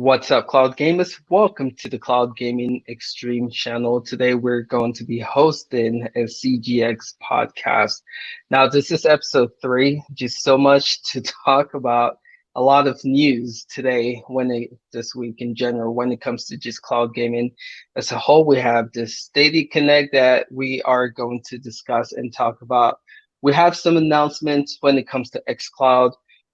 What's up, Cloud Gamers? Welcome to the Cloud Gaming Xtreme channel. Today we're going to be hosting a CGX podcast. Now, this is episode 3. Just so much to talk about. A lot of news today, this week in general, when it comes to just cloud gaming as a whole. We have this Stadia Connect that we are going to discuss and talk about. We have some announcements when it comes to Xcloud.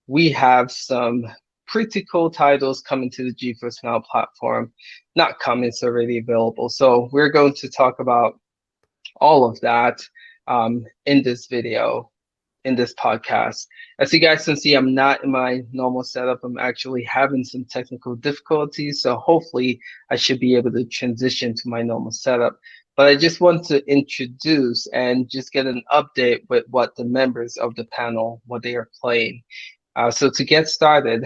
We have some pretty cool titles coming to the GeForce Now platform. Not coming, it's already available. So we're going to talk about all of that in this video, in this podcast. As you guys can see, I'm not in my normal setup. I'm actually having some technical difficulties. So hopefully I should be able to transition to my normal setup. But I just want to introduce and just get an update with what the members of the panel, what they are playing. So to get started,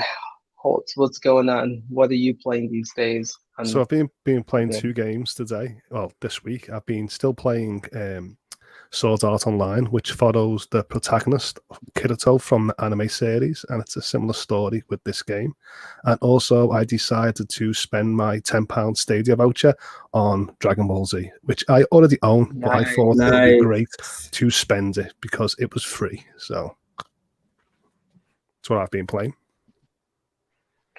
Hoults, what's going on? What are you playing these days? So I've been playing 2 games today. Well, this week I've been still playing Sword Art Online, which follows the protagonist Kirito from the anime series, and it's a similar story with this game. And also I decided to spend my £10 Stadia voucher on Dragon Ball Z, which I already own, but I thought it would be great to spend it because it was free. So that's what I've been playing.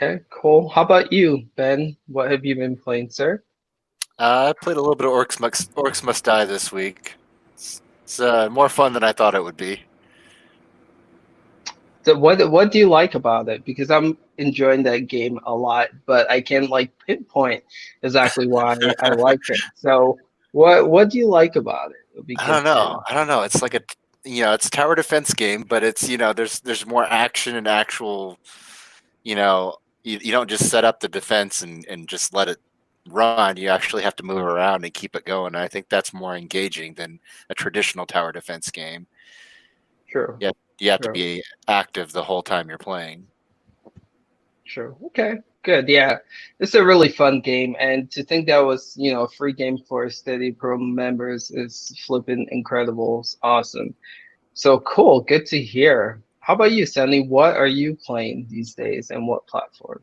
Okay, cool. How about you, Ben? What have you been playing, sir? I played a little bit of Orcs Must Die this week. It's more fun than I thought it would be. So what do you like about it? Because I'm enjoying that game a lot, but I can't pinpoint exactly why I like it. So what do you like about it? I don't know. It's like it's a tower defense game, but it's there's more action and actual, you don't just set up the defense and just let it run. You actually have to move around and keep it going. And I think that's more engaging than a traditional tower defense game. Sure. Yeah, you have to be active the whole time you're playing. Sure. Okay. Good. Yeah, it's a really fun game, and to think that was a free game for Stadia Pro members is flipping incredible. It's awesome. So cool. Good to hear. How about you, Sunny? What are you playing these days and what platform?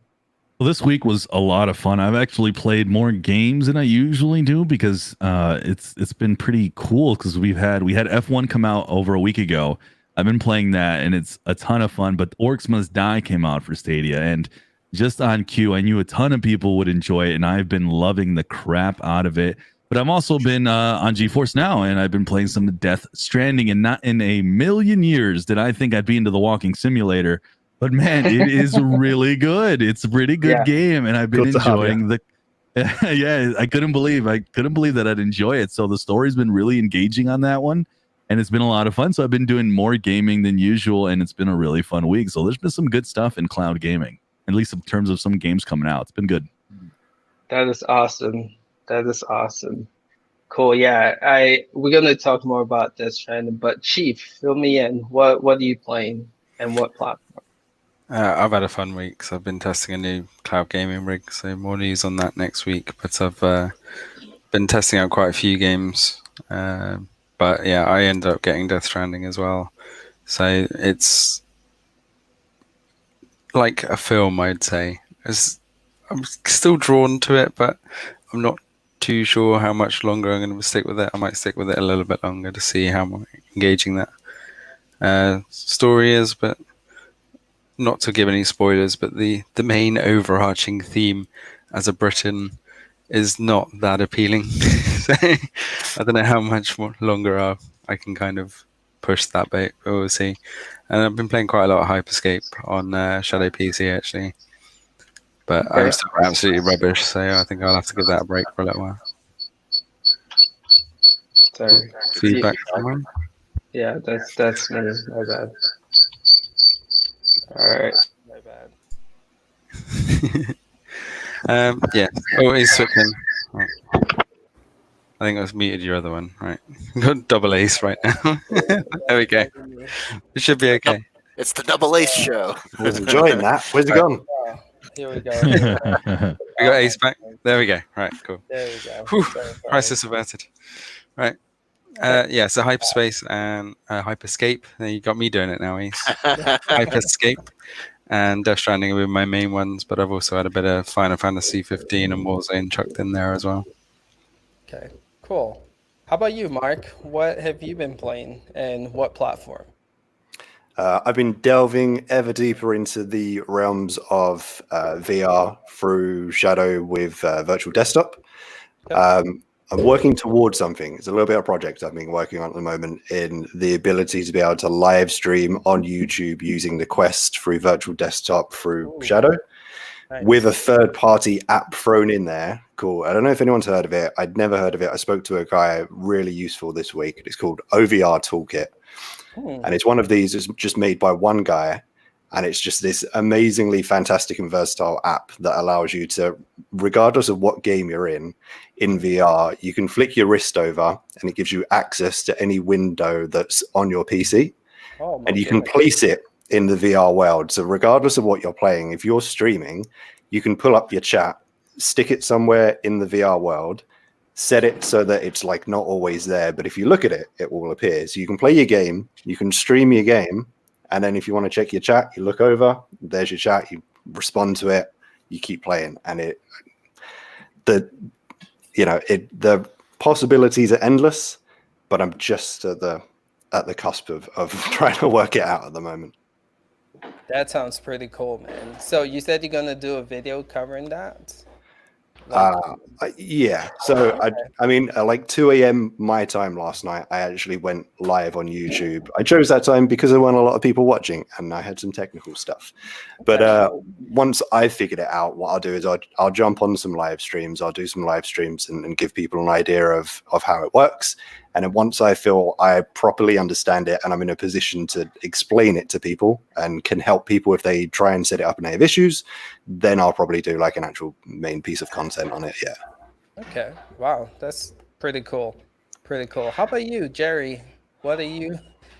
Well, this week was a lot of fun. I've actually played more games than I usually do because it's been pretty cool because we had F1 come out over a week ago. I've been playing that and it's a ton of fun, but Orcs Must Die came out for Stadia, and just on cue, I knew a ton of people would enjoy it, and I've been loving the crap out of it. But I've also been on GeForce Now, and I've been playing some Death Stranding, and not in a million years did I think I'd be into the walking simulator. But man, it is really good. It's a pretty good game, and I've been enjoying the. Yeah, I couldn't believe that I'd enjoy it. So the story's been really engaging on that one, and it's been a lot of fun. So I've been doing more gaming than usual, and it's been a really fun week. So there's been some good stuff in cloud gaming, at least in terms of some games coming out. It's been good. That is awesome. That is awesome. Cool. Yeah, we're gonna talk more about this trend, but Chief, fill me in. What are you playing and what platform? I've had a fun week. So I've been testing a new cloud gaming rig. So more news on that next week. But I've been testing out quite a few games. But yeah, I ended up getting Death Stranding as well. So it's like a film, I'd say. I'm still drawn to it, but I'm not too sure how much longer I'm going to stick with it. I might stick with it a little bit longer to see how engaging that story is, but not to give any spoilers, but the main overarching theme as a Briton is not that appealing. So I don't know how much more longer I can kind of push that bait, but we'll see. And I've been playing quite a lot of Hyperscape on Shadow PC actually. But I'm still absolutely rubbish, so I think I'll have to give that a break for a little while. Sorry. Feedback somewhere? Yeah, that's me. My bad. All right. My bad. Yeah. Oh, he's switching. Right. I think I've muted your other one. Right. Got double ace right now. There we go. It should be okay. It's the double ace show. I was enjoying that. Where's it gone? Here we go. We got ace back. There we go. Right, cool. There we go. Whew, crisis averted. Right. Yeah, so Hyperspace and Hyperscape. You got me doing it now, Ace. Hyperscape. and Death Stranding have been my main ones, but I've also had a bit of Final Fantasy 15 and Warzone chucked in there as well. Okay, cool. How about you, Mark? What have you been playing and what platform? I've been delving ever deeper into the realms of VR through Shadow with Virtual Desktop. I'm working towards something. It's a little bit of a project I've been working on at the moment in the ability to be able to live stream on YouTube using the Quest through Virtual Desktop through Shadow. Nice. With a third-party app thrown in there. Cool. I don't know if anyone's heard of it. I'd never heard of it. I spoke to a guy really useful this week. It's called OVR Toolkit. And it's one of these. It's just made by one guy. And it's just this amazingly fantastic and versatile app that allows you to, regardless of what game you're in VR, you can flick your wrist over and it gives you access to any window that's on your PC. And you can place it in the VR world. So regardless of what you're playing, if you're streaming, you can pull up your chat, stick it somewhere in the VR world, set it so that it's like not always there. But if you look at it, it will appear. So you can play your game, you can stream your game. And then if you want to check your chat, you look over, there's your chat, you respond to it, you keep playing. And the possibilities are endless, but I'm just at the cusp of trying to work it out at the moment. That sounds pretty cool, man. So you said you're going to do a video covering that? Yeah. So I mean, like 2 a.m. my time last night, I actually went live on YouTube. I chose that time because there weren't a lot of people watching, and I had some technical stuff. But once I figured it out, what I'll do is I'll jump on some live streams. I'll do some live streams and give people an idea of how it works. And then once I feel I properly understand it and I'm in a position to explain it to people and can help people if they try and set it up and they have issues, then I'll probably do like an actual main piece of content on it. Yeah. Okay. Wow. That's pretty cool. Pretty cool. How about you, Jerry? What are you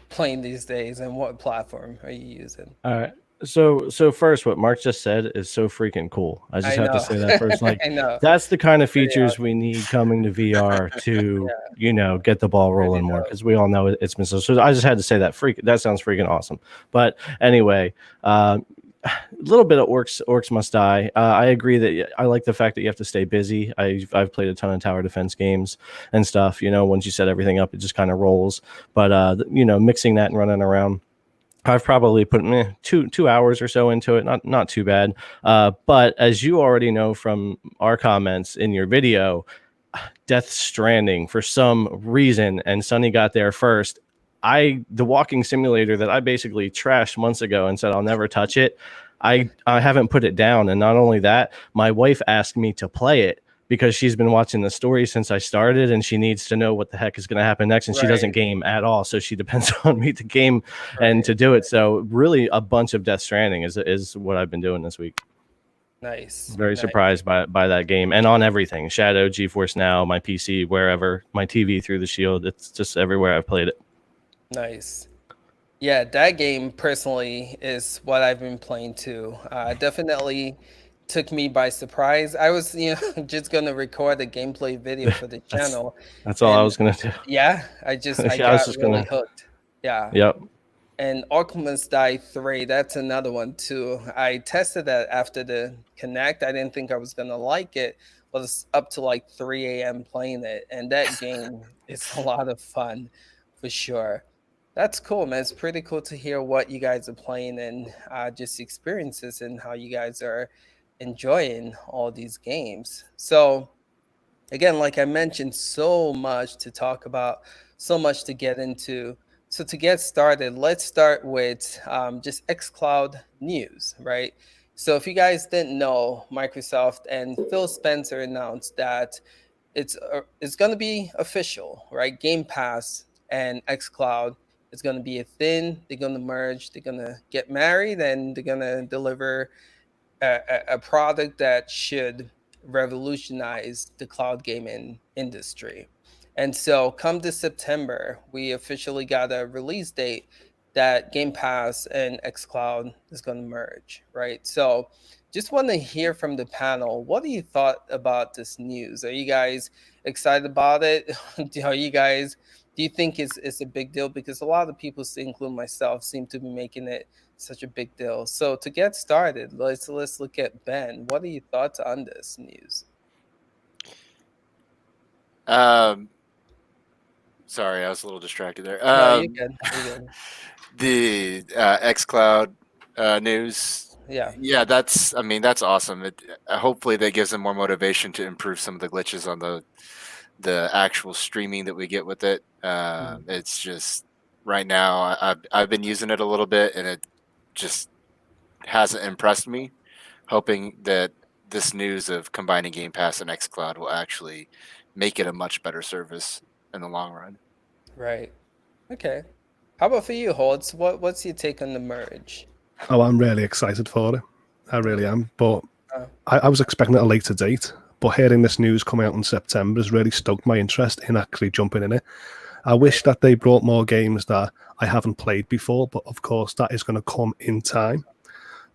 playing these days and what platform are you using? All right. So first, what Mark just said is so freaking cool. I just have to say that first. Like, that's the kind of features we need coming to VR to, get the ball rolling more, because we all know it's missing. So I just had to say that. That sounds freaking awesome. But anyway, a little bit of orcs must die. I agree that I like the fact that you have to stay busy. I've played a ton of tower defense games and stuff. Once you set everything up, it just kind of rolls. But mixing that and running around, I've probably put 2 hours or so into it. Not too bad. But as you already know from our comments in your video, Death Stranding, for some reason, and Sunny got there first. The walking simulator that I basically trashed months ago and said I'll never touch it, I haven't put it down. And not only that, my wife asked me to play it because she's been watching the story since I started and she needs to know what the heck is going to happen next. And she doesn't game at all. So she depends on me to game and to do it. So really a bunch of Death Stranding is what I've been doing this week. Nice. Very surprised by that game and on everything. Shadow, GeForce Now, my PC, wherever, my TV through the Shield. It's just everywhere I've played it. Nice. Yeah, that game personally is what I've been playing too. Definitely took me by surprise. I was, just gonna record a gameplay video for the channel. That's all I was gonna do. Yeah, I got really hooked. Yeah. Yep. And Orc Must Die 3, that's another one too. I tested that after the Connect. I didn't think I was gonna like it, but it's up to like 3 a.m. playing it, and that game is a lot of fun for sure. That's cool, man. It's pretty cool to hear what you guys are playing and just experiences and how you guys are enjoying all these games. So again, like I mentioned, so much to talk about, so much to get into. So to get started, let's start with just Xcloud news, right? So if you guys didn't know, Microsoft and Phil Spencer announced that it's going to be official, right? Game Pass and Xcloud is going to be a thing. They're going to merge. They're going to get married, and they're going to deliver a product that should revolutionize the cloud gaming industry. And so come this September, we officially got a release date that Game Pass and Xcloud is going to merge, right? So just want to hear from the panel, what do you thought about this news? Are you guys excited about it? Do you think it's a big deal? Because a lot of people, including myself, seem to be making it such a big deal. So to get started, let's look at Ben. What are your thoughts on this news? Sorry, I was a little distracted there. No, you're good. You're good. The Xcloud news. Yeah, that's awesome. Hopefully that gives them more motivation to improve some of the glitches on the actual streaming that we get with it. It's just right now I've been using it a little bit and it just hasn't impressed me. Hoping that this news of combining Game Pass and Xcloud will actually make it a much better service in the long run. Right. Okay. How about for you, Hoults? What's your take on the merge? Oh, I'm really excited for it. I really am. But I was expecting it at a later date. But hearing this news coming out in September has really stoked my interest in actually jumping in it. I wish that they brought more games that I haven't played before, but of course that is going to come in time.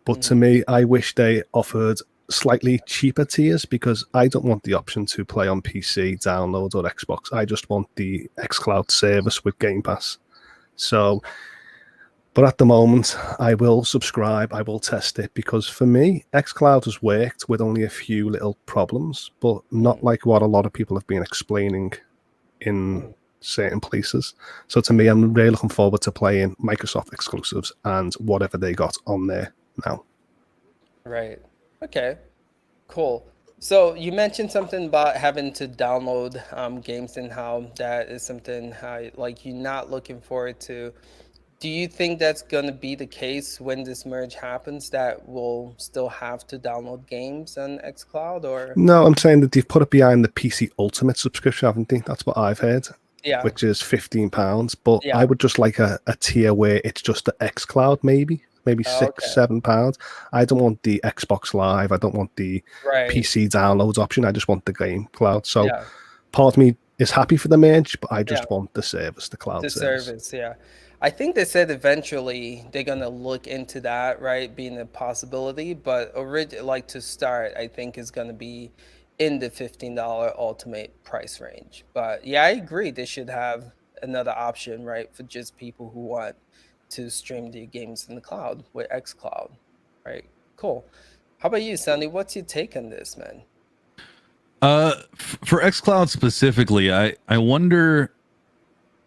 But to me, I wish they offered slightly cheaper tiers because I don't want the option to play on PC, download, or Xbox. I just want the xCloud service with Game Pass. So, but at the moment, I will subscribe, I will test it, because for me, xCloud has worked with only a few little problems, but not like what a lot of people have been explaining in certain places. So to me, I'm really looking forward to playing Microsoft exclusives and whatever they got on there now. Right. Okay. Cool. So you mentioned something about having to download games and how that is something like you're not looking forward to. Do you think that's going to be the case when this merge happens, that we'll still have to download games on xCloud? Or no, I'm saying that they've put it behind the PC Ultimate subscription, haven't they? That's what I've heard. Yeah. Which is £15. But I would just like a tier where it's just the xCloud, maybe £6-7. I don't want the Xbox Live. I don't want the PC downloads option. I just want the Game Cloud. So part of me is happy for the merge, but I just want the service, the cloud service. Yeah. I think they said eventually they're gonna look into that, right, being a possibility. But like to start, I think is gonna be in the $15 ultimate price range. But yeah, I agree. They should have another option, right, for just people who want to stream the games in the cloud with xCloud, right? Cool. How about you, Sunny? What's your take on this, man? For xCloud specifically, I wonder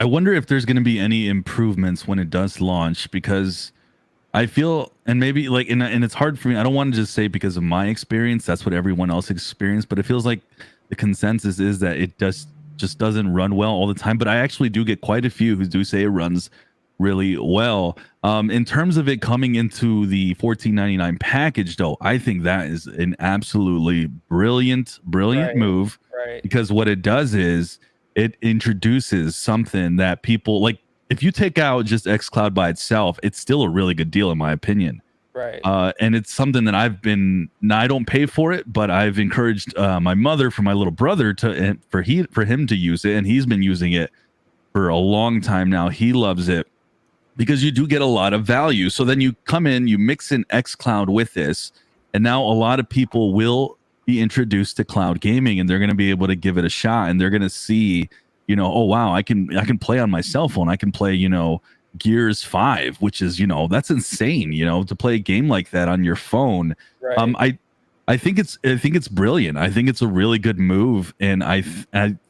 if there's going to be any improvements when it does launch, because I feel, and maybe like, and it's hard for me. I don't want to just say because of my experience, that's what everyone else experienced, but it feels like the consensus is that it just doesn't run well all the time. But I actually do get quite a few who do say it runs really well. In terms of it coming into the $14.99 package, though, I think that is an absolutely brilliant move, because what it does is it introduces something that people like. If you take out just xCloud by itself, it's still a really good deal in my opinion. Right. And it's something that I don't pay for it, but I've encouraged my mother for my little brother for him to use it, and he's been using it for a long time now. He loves it because you do get a lot of value. So then you come in, you mix in xCloud with this, and now a lot of people will be introduced to cloud gaming, and they're going to be able to give it a shot, and they're going to see, oh wow, I can play on my cell phone. I can play, Gears 5, which is, that's insane, to play a game like that on your phone. Right. I think it's brilliant. I think it's a really good move, and I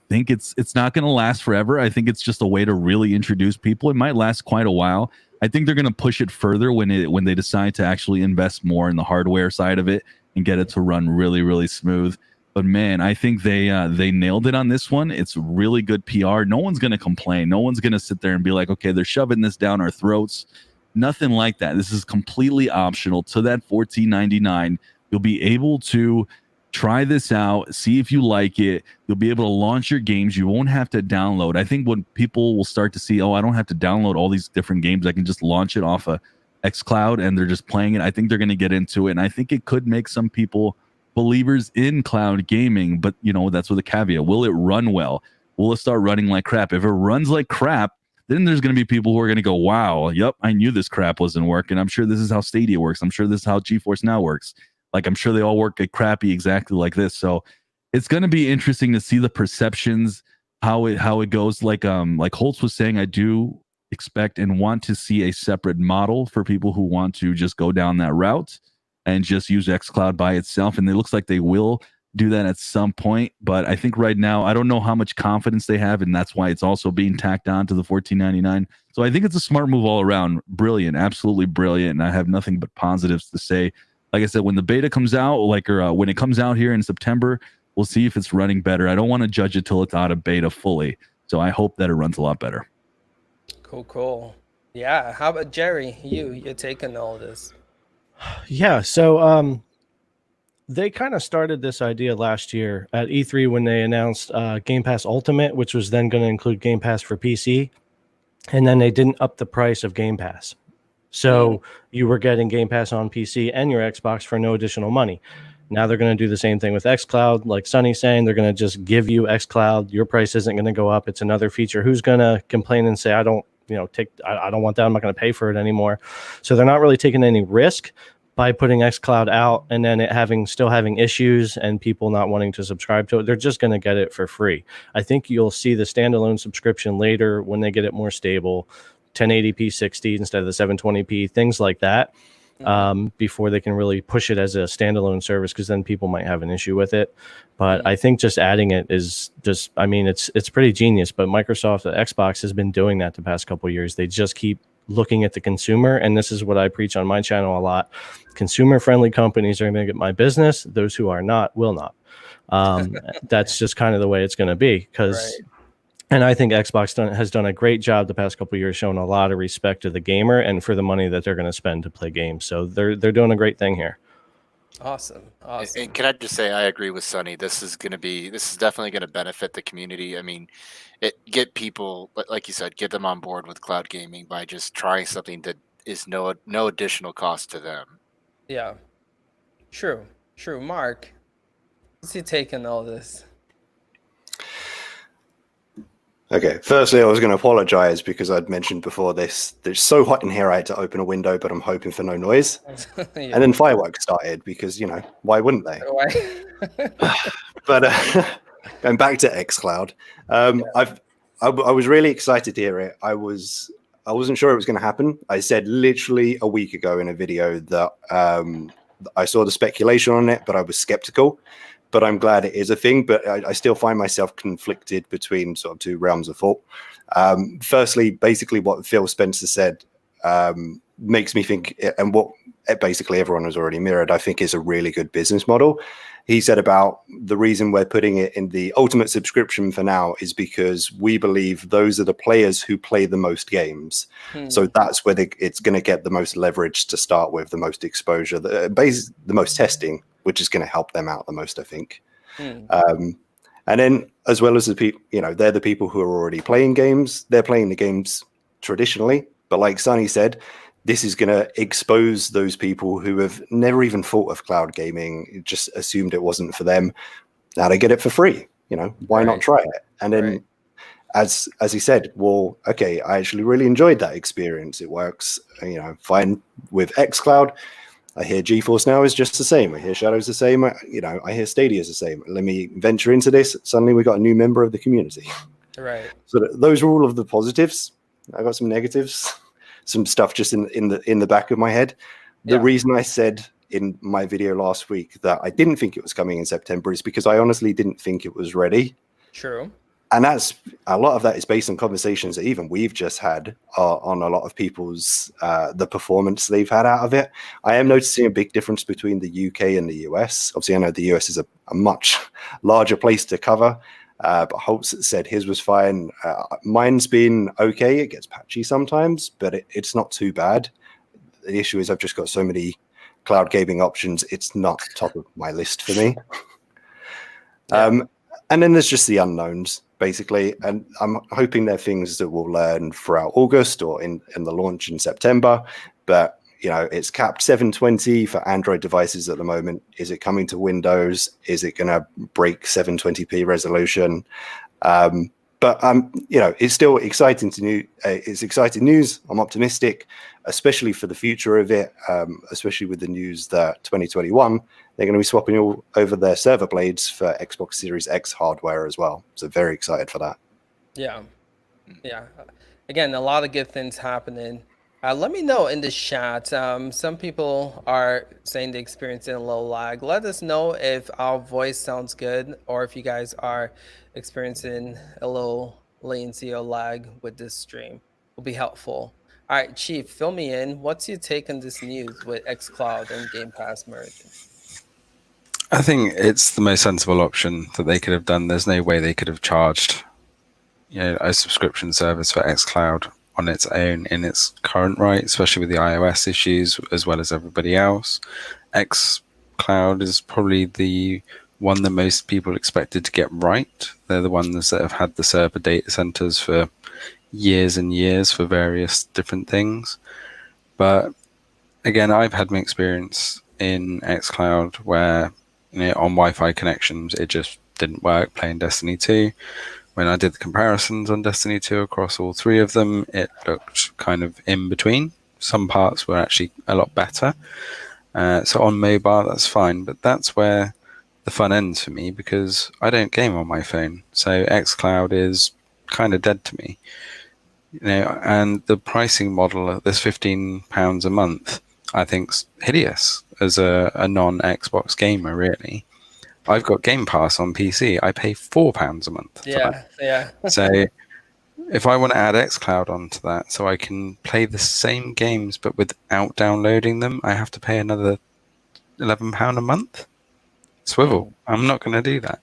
think it's not going to last forever. I think it's just a way to really introduce people. It might last quite a while. I think they're going to push it further when they decide to actually invest more in the hardware side of it and get it to run really, really smooth. But man, I think they nailed it on this one. It's really good PR. No one's going to complain. No one's going to sit there and be like, okay, they're shoving this down our throats. Nothing like that. This is completely optional. To that $14.99, you'll be able to try this out, see if you like it. You'll be able to launch your games. You won't have to download. I think when people will start to see, I don't have to download all these different games, I can just launch it off of xCloud and they're just playing it. I think they're going to get into it, and I think it could make some people believers in cloud gaming. But that's with a caveat. Will it run well? Will it start running like crap? If it runs like crap, then there's going to be people who are going to go, wow, yep, I knew this crap wasn't working. I'm sure this is how Stadia works. I'm sure this is how GeForce Now works. Like, I'm sure they all work crappy exactly like this. So it's going to be interesting to see the perceptions, how it goes. Like Hoults was saying, I do expect and want to see a separate model for people who want to just go down that route and just use xCloud by itself. And it looks like they will do that at some point. But I think right now, I don't know how much confidence they have, and that's why it's also being tacked on to the $14.99. So I think it's a smart move all around. Brilliant, absolutely brilliant. And I have nothing but positives to say. Like I said, when the beta comes out, when it comes out here in September, we'll see if it's running better. I don't want to judge it till it's out of beta fully. So I hope that it runs a lot better. Cool. Yeah. How about Jerry? You're taking all this. Yeah. So they kind of started this idea last year at E3 when they announced Game Pass Ultimate, which was then going to include Game Pass for PC. And then they didn't up the price of Game Pass. So you were getting Game Pass on PC and your Xbox for no additional money. Now they're going to do the same thing with xCloud. Like Sunny's saying, they're going to just give you xCloud. Your price isn't going to go up. It's another feature. Who's going to complain and say, I don't want that. I'm not going to pay for it anymore. So they're not really taking any risk by putting xCloud out and then it still having issues and people not wanting to subscribe to it. They're just going to get it for free. I think you'll see the standalone subscription later when they get it more stable, 1080p 60 instead of the 720p, things like that. Before they can really push it as a standalone service, because then people might have an issue with it. But I think just adding it is just, I mean, it's pretty genius. But Microsoft, Xbox has been doing that the past couple of years. They just keep looking at the consumer, and this is what I preach on my channel a lot. Consumer-friendly companies are going to get my business. Those who are not will not. That's just kind of the way it's going to be. Because. Right. And I think Xbox has done a great job the past couple of years, showing a lot of respect to the gamer and for the money that they're going to spend to play games. So they're doing a great thing here. Awesome. And can I just say, I agree with Sunny. This is definitely going to benefit the community. I mean, get people, like you said, get them on board with cloud gaming by just trying something that is no additional cost to them. Yeah. True. Mark, what's your take on all this? Okay, firstly, I was going to apologize because I'd mentioned before this. It's so hot in here, I had to open a window, but I'm hoping for no noise. Yeah. And then fireworks started because, why wouldn't they? But going back to xCloud, I was really excited to hear it. I wasn't sure it was going to happen. I said literally a week ago in a video that I saw the speculation on it, but I was skeptical. But I'm glad it is a thing. But I still find myself conflicted between sort of two realms of thought. Firstly, basically what Phil Spencer said makes me think, and what basically everyone has already mirrored, I think is a really good business model. He said about the reason we're putting it in the ultimate subscription for now is because we believe those are the players who play the most games. So that's where it's going to get the most leverage to start with, the most exposure, the most testing, which is going to help them out the most, I think. And then as well as the people, they're the people who are already playing games. They're playing the games traditionally. But like Sunny said, this is going to expose those people who have never even thought of cloud gaming, just assumed it wasn't for them. Now they get it for free. Why not try it? And then as he said, well, okay, I actually really enjoyed that experience. It works, fine with xCloud. I hear GeForce Now is just the same. I hear Shadow's the same. I hear Stadia is the same. Let me venture into this. Suddenly we got a new member of the community. Right. So those are all of the positives. I got some negatives, some stuff just in the back of my head. The reason I said in my video last week that I didn't think it was coming in September is because I honestly didn't think it was ready. True. And that's a lot of that is based on conversations that even we've just had on a lot of people's the performance they've had out of it. I am noticing a big difference between the UK and the US. Obviously, I know the US is a much larger place to cover, but Hoults said his was fine. Mine's been okay. It gets patchy sometimes, but it's not too bad. The issue is I've just got so many cloud gaming options. It's not top of my list for me. And then there's just the unknowns, basically. And I'm hoping they're things that we'll learn throughout August or in the launch in September. But, it's capped 720 for Android devices at the moment. Is it coming to Windows? Is it going to break 720p resolution? But it's still exciting it's exciting news. I'm optimistic, especially for the future of it, especially with the news that 2021, they're going to be swapping all over their server blades for Xbox Series X hardware as well. So very excited for that. Yeah. again, a lot of good things happening. Let me know in the chat. Some people are saying they're experiencing a little lag. Let us know if our voice sounds good or if you guys are experiencing a little latency or lag with this stream. Will be helpful. All right, Chief, fill me in. What's your take on this news with Xcloud and Game Pass merging? I think it's the most sensible option that they could have done. There's no way they could have charged, a subscription service for xCloud on its own in its current right, especially with the iOS issues as well as everybody else. xCloud is probably the one that most people expected to get right. They're the ones that have had the server data centers for years and years for various different things. But again, I've had my experience in xCloud where on Wi-Fi connections it just didn't work playing Destiny 2. When I did the comparisons on Destiny 2 across all three of them, it looked kind of in between. Some parts were actually a lot better. So on mobile, that's fine, but that's where the fun ends for me because I don't game on my phone. So xCloud is kind of dead to me. And the pricing model at this £15 a month, I think's hideous as a non-Xbox gamer, really. I've got Game Pass on PC. I pay £4 a month. Yeah. So if I want to add xCloud onto that so I can play the same games but without downloading them, I have to pay another £11 a month? Swivel. I'm not going to do that.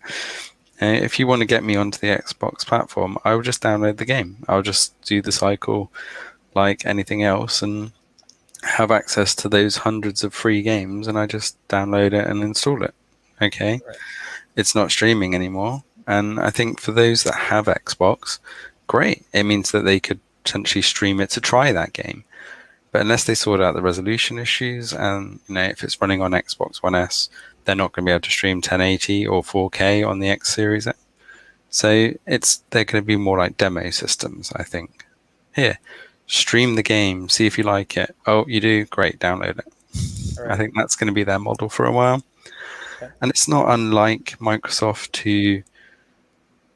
If you want to get me onto the Xbox platform, I will just download the game. I'll just do the cycle like anything else and have access to those hundreds of free games, and I just download it and install it. Okay. Right. It's not streaming anymore. And I think for those that have Xbox, great. It means that they could potentially stream it to try that game. But unless they sort out the resolution issues and if it's running on Xbox One S, they're not going to be able to stream 1080 or 4K on the X Series X. So they're going to be more like demo systems, I think. Here, stream the game, see if you like it. Oh, you do? Great, download it. Right. I think that's going to be their model for a while. Okay. And it's not unlike Microsoft to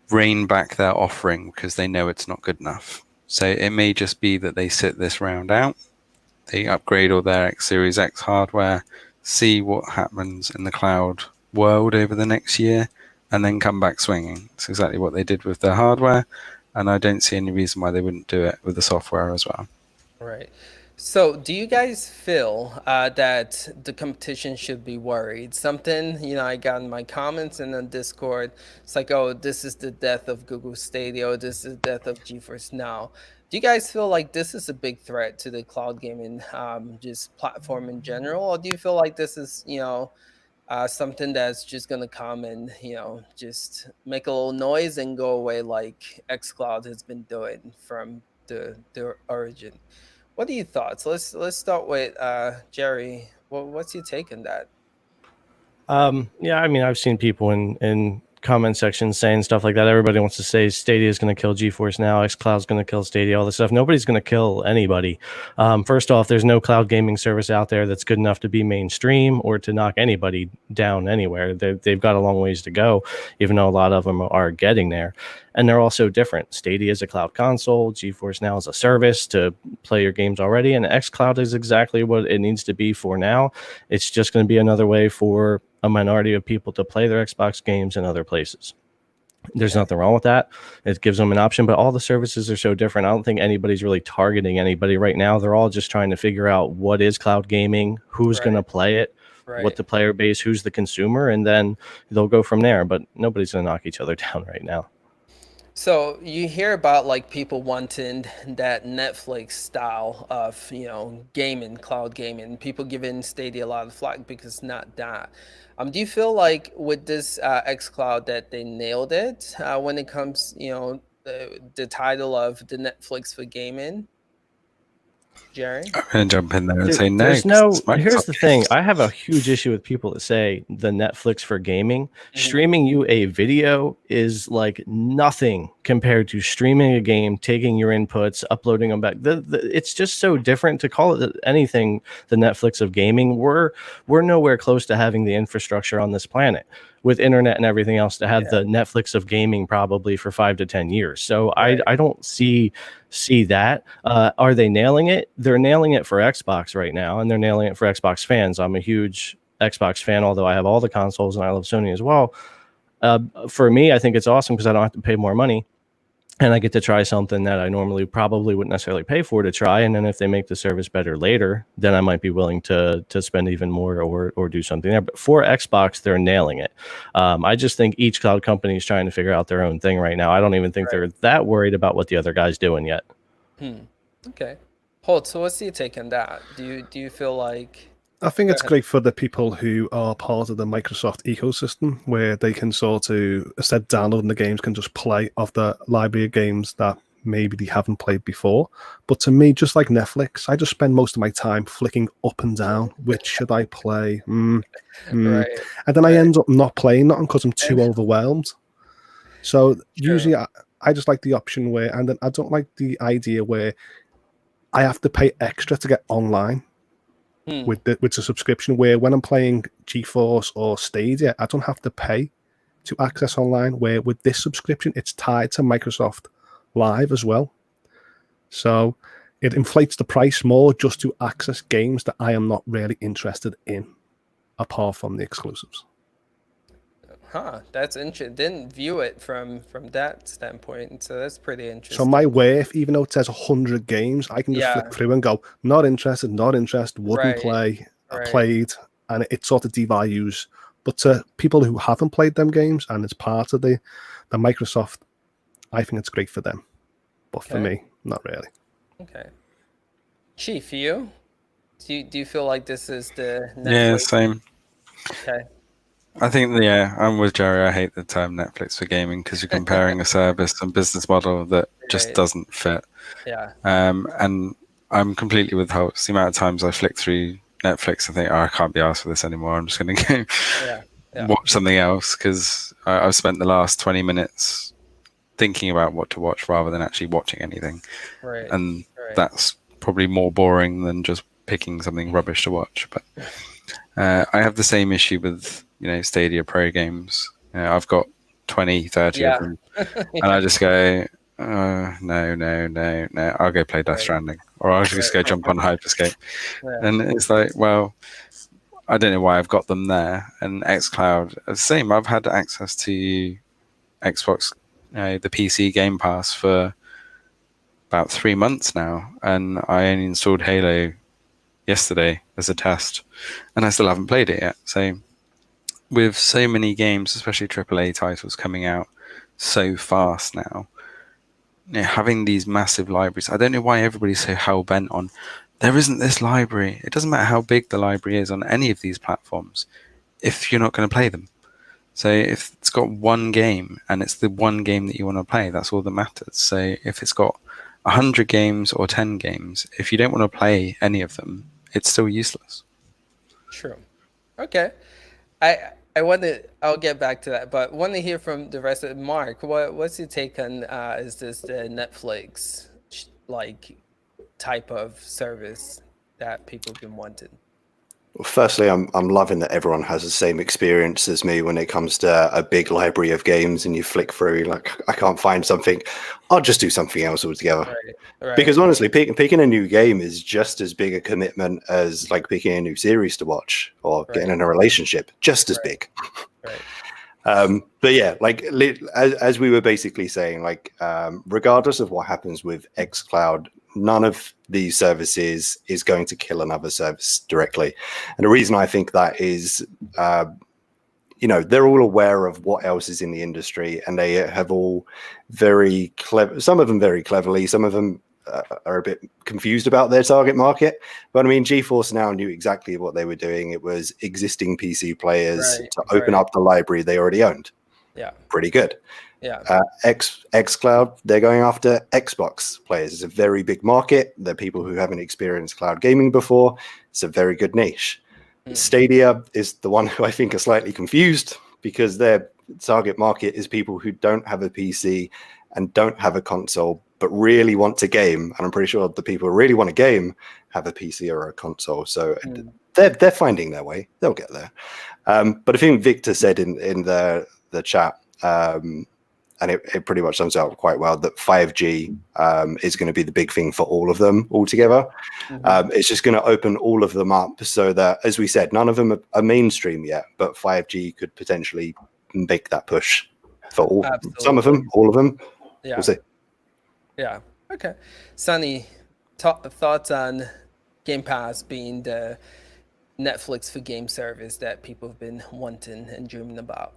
rein back their offering because they know it's not good enough. So it may just be that they sit this round out, they upgrade all their X Series X hardware, see what happens in the cloud world over the next year, and then come back swinging. It's exactly what they did with their hardware, and I don't see any reason why they wouldn't do it with the software as well. Right. So do you guys feel that the competition should be worried? Something, I got in my comments and on Discord, it's like, oh, this is the death of Google Stadia, or this is the death of GeForce Now. Do you guys feel like this is a big threat to the cloud gaming just platform in general? Or do you feel like this is, something that's just going to come and, just make a little noise and go away like xCloud has been doing from the origin? What are your thoughts? Let's start with Jerry. What's your take on that? Yeah, I mean, I've seen people in comment sections saying stuff like that. Everybody wants to say Stadia is going to kill GeForce Now, xCloud is going to kill Stadia, all this stuff. Nobody's going to kill anybody. First off, there's no cloud gaming service out there that's good enough to be mainstream or to knock anybody down anywhere. They've got a long ways to go, even though a lot of them are getting there. And they're also different. Stadia is a cloud console. GeForce Now is a service to play your games already. And xCloud is exactly what it needs to be for now. It's just going to be another way for a minority of people to play their Xbox games in other places. There's nothing wrong with that. It gives them an option, but all the services are so different. I don't think anybody's really targeting anybody right now. They're all just trying to figure out what is cloud gaming, who's going to play it, what the player base, who's the consumer, and then they'll go from there. But nobody's going to knock each other down right now. So you hear about like people wanting that Netflix style of, gaming, cloud gaming, people giving Stadia a lot of flack because it's not that. Do you feel like with this xCloud that they nailed it when it comes, the title of the Netflix for gaming? Jerry? I'm going to jump in there and say no. Here's the thing. I have a huge issue with people that say the Netflix for gaming. Streaming you a video is like nothing compared to streaming a game, taking your inputs, uploading them back. It's just so different to call it anything the Netflix of gaming. We're nowhere close to having the infrastructure on this planet. with internet and everything else to have the Netflix of gaming probably for 5 to 10 years. So I don't see that. Are they nailing it? They're nailing it for Xbox right now, and they're nailing it for Xbox fans. I'm a huge Xbox fan, although I have all the consoles and I love Sony as well. For me, I think it's awesome because I don't have to pay more money. And I get to try something that I normally probably wouldn't necessarily pay for to try. And then if they make the service better later, then I might be willing to spend even more or do something there. But for Xbox, they're nailing it. I just think each cloud company is trying to figure out their own thing right now. I don't even think they're that worried about what the other guy's doing yet. Okay. Holt, so what's your take on that? Do you feel like... I think it's great for the people who are part of the Microsoft ecosystem, where they can sort of, instead of downloading the games, can just play off the library of games that maybe they haven't played before. But to me, just like Netflix, I just spend most of my time flicking up and down. Which should I play? And then I end up not playing nothing because I'm too overwhelmed. So usually I just like the option where, and then I don't like the idea where I have to pay extra to get online. With the subscription, where when I'm playing GeForce or Stadia, I don't have to pay to access online, where with this subscription it's tied to Microsoft Live as well, so it inflates the price more just to access games that I am not really interested in apart from the exclusives. That's interesting. Didn't view it from that standpoint, so that's pretty interesting. So my wife, even though it says 100 games, I can just flick through and go, not interested, wouldn't play, I played, and it sort of devalues. But to people who haven't played them games and it's part of the Microsoft, I think it's great for them. But for me, not really. Okay. Chief, you? Do you feel like this is the Netflix? Yeah, same. Okay. I think, I'm with Jerry. I hate the term Netflix for gaming because you're comparing a service and business model that just doesn't fit. Yeah. And I'm completely with Hoults. The amount of times I flick through Netflix and think, I can't be asked for this anymore. I'm just going to go watch something else because I've spent the last 20 minutes thinking about what to watch rather than actually watching anything. And that's probably more boring than just picking something rubbish to watch. But I have the same issue with Stadia Pro games. I've got 20, 30 of them, and I just go, no, I'll go play Death Stranding, or I'll just go jump on Hyperscape. And it's like, well, I don't know why I've got them there. And Xcloud, the same. I've had access to Xbox, the PC Game Pass for about 3 months now, and I only installed Halo yesterday as a test, and I still haven't played it yet. So with so many games, especially AAA titles coming out so fast now, having these massive libraries, I don't know why everybody's so hell-bent on, there isn't this library. It doesn't matter how big the library is on any of these platforms if you're not going to play them. So if it's got one game and it's the one game that you want to play, that's all that matters. So if it's got 100 games or 10 games, if you don't want to play any of them, it's still useless. True. Okay. I'll get back to that, but want to hear from the rest of Mark. What's your take on is this the Netflix like type of service that people have been wanting? Well, firstly, I'm loving that everyone has the same experience as me when it comes to a big library of games and you flick through, like, I can't find something, I'll just do something else altogether. Right. Because honestly, picking a new game is just as big a commitment as like picking a new series to watch or getting in a relationship, just as big. But yeah, like as we were basically saying, like regardless of what happens with xCloud, none of these services is going to kill another service directly. And the reason I think that is, they're all aware of what else is in the industry, and they have all very clever, some of them very cleverly, some of them are a bit confused about their target market. But I mean, GeForce Now knew exactly what they were doing. It was existing PC players to open up the library they already owned. Yeah. Pretty good. Yeah. xCloud, they're going after Xbox players. It's a very big market. They're people who haven't experienced cloud gaming before. It's a very good niche. Stadia is the one who I think are slightly confused because their target market is people who don't have a PC and don't have a console but really want to game, and I'm pretty sure the people who really want to game have a PC or a console. So they're finding their way. They'll get there. But I think Victor said in the chat, and it pretty much sums up quite well, that 5G is going to be the big thing for all of them altogether. It's just going to open all of them up so that, as we said, none of them are mainstream yet, but 5G could potentially make that push for all. Absolutely. Some of them, all of them. Yeah. We'll see. Yeah. Okay. Sunny, thoughts on Game Pass being the Netflix for game service that people have been wanting and dreaming about?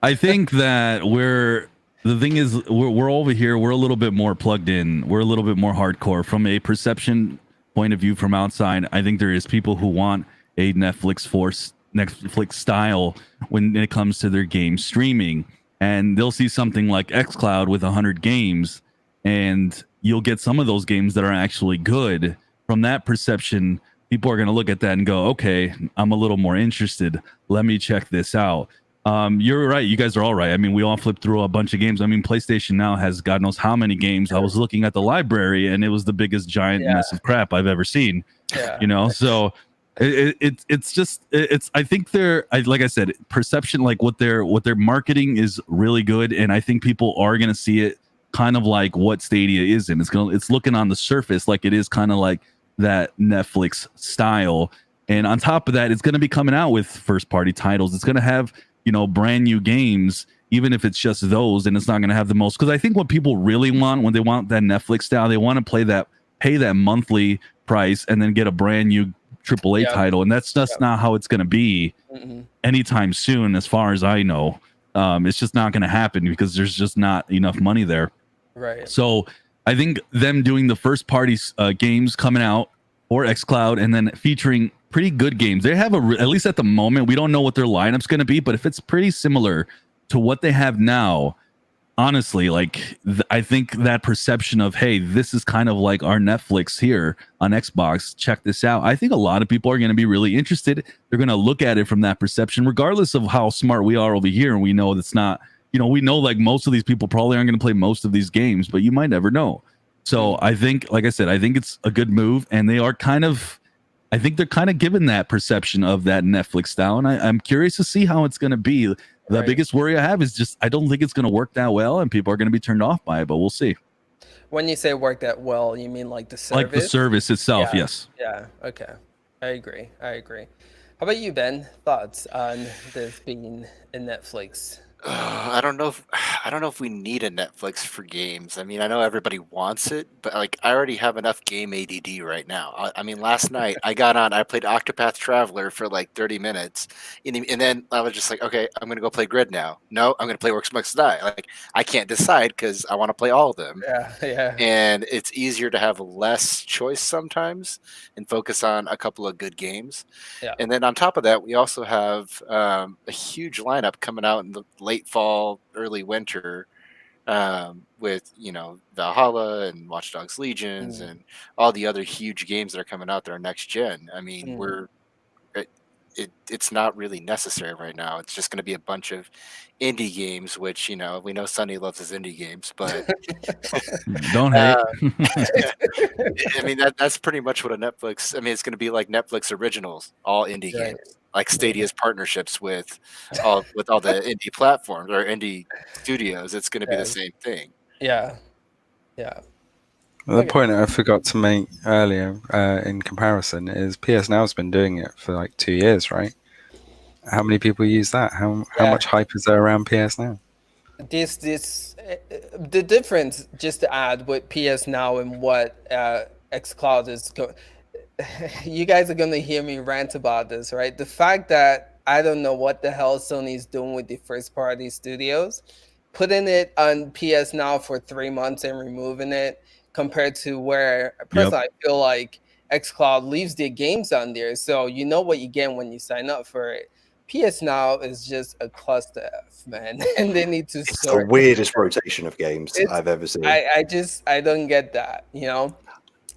I think that we're over here. We're a little bit more plugged in. We're a little bit more hardcore from a perception point of view from outside. I think there is people who want a Netflix style when it comes to their game streaming, and they'll see something like Xcloud with 100 games, and you'll get some of those games that are actually good. From that perception, people are going to look at that and go, okay, I'm a little more interested. Let me check this out. You're right. You guys are all right. I mean, we all flipped through a bunch of games. I mean, PlayStation Now has God knows how many games. I was looking at the library, and it was the biggest giant mess of crap I've ever seen. You know, so it's just I think like I said, perception, like what their marketing is really good, and I think people are gonna see it kind of like what Stadia is, and it's looking on the surface like it is kind of like that Netflix style. And on top of that, it's going to be coming out with first party titles. It's going to have, you know, brand new games, even if it's just those, and it's not going to have the most. Because I think what people really want when they want that Netflix style, they want to pay that monthly price and then get a brand new AAA title. And that's just not how it's going to be anytime soon, as far as I know. It's just not going to happen because there's just not enough money there. Right. So I think them doing the first party games coming out or xCloud and then featuring pretty good games. They have at least at the moment, we don't know what their lineup's going to be, but if it's pretty similar to what they have now, honestly, like I think that perception of, hey, this is kind of like our Netflix here on Xbox, check this out. I think a lot of people are going to be really interested. They're going to look at it from that perception, regardless of how smart we are over here. And we know that's not, you know, we know like most of these people probably aren't going to play most of these games, but you might never know. So I think, like I said, I think it's a good move, and they are kind of, I think they're kind of given that perception of that Netflix style, and I'm curious to see how it's going to be. The biggest worry I have is just I don't think it's going to work that well, and people are going to be turned off by it, but we'll see. When you say work that well, you mean like the service? Like the service itself, yes. Yeah, okay. I agree. How about you, Ben? Thoughts on this being a Netflix? I don't know if we need a Netflix for games. I mean, I know everybody wants it, but like I already have enough game ADD right now. I mean, last night I got on, I played Octopath Traveler for like 30 minutes, and then I was just like, okay, I'm gonna go play Grid now. No, I'm gonna play Works Must Die. Like I can't decide because I want to play all of them. Yeah. And it's easier to have less choice sometimes and focus on a couple of good games. Yeah. And then on top of that, we also have a huge lineup coming out in the late fall, early winter, with, you know, Valhalla and Watch Dogs Legions and all the other huge games that are coming out there next gen. I mean, it's not really necessary right now. It's just going to be a bunch of indie games, which, you know, we know Sunny loves his indie games, but don't hate. I mean, that's pretty much what a Netflix. I mean, it's going to be like Netflix originals, all indie games, like Stadia's partnerships with all the indie platforms or indie studios. It's going to be the same thing. Yeah. The point I forgot to make earlier in comparison is PS Now's been doing it for like 2 years, right? How many people use that? How much hype is there around PS Now? The difference, just to add, with PS Now and what xCloud is going, you guys are going to hear me rant about this, right? The fact that I don't know what the hell Sony's doing with the first party studios, putting it on PS Now for 3 months and removing it, compared to where personally I feel like xCloud leaves their games on there, so you know what you get when you sign up for it. PS Now is just a cluster F, man, and they need to. It's the weirdest rotation of games I've ever seen. I don't get that, you know.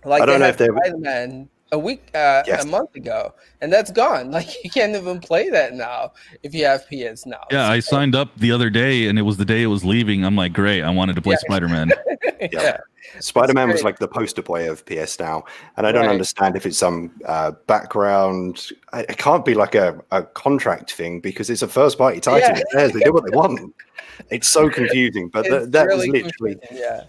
Like I don't know if they're Spider-Man a month ago, and that's gone. Like you can't even play that now if you have PS Now. Yeah, I signed up the other day, and it was the day it was leaving. I'm like, great, I wanted to play Spider-Man. Yeah. Spider-Man was like the poster boy of PS Now, and I don't understand if it's some background. It can't be like a contract thing because it's a first-party title. It's theirs. They do what they want. It's so confusing, but that really was literally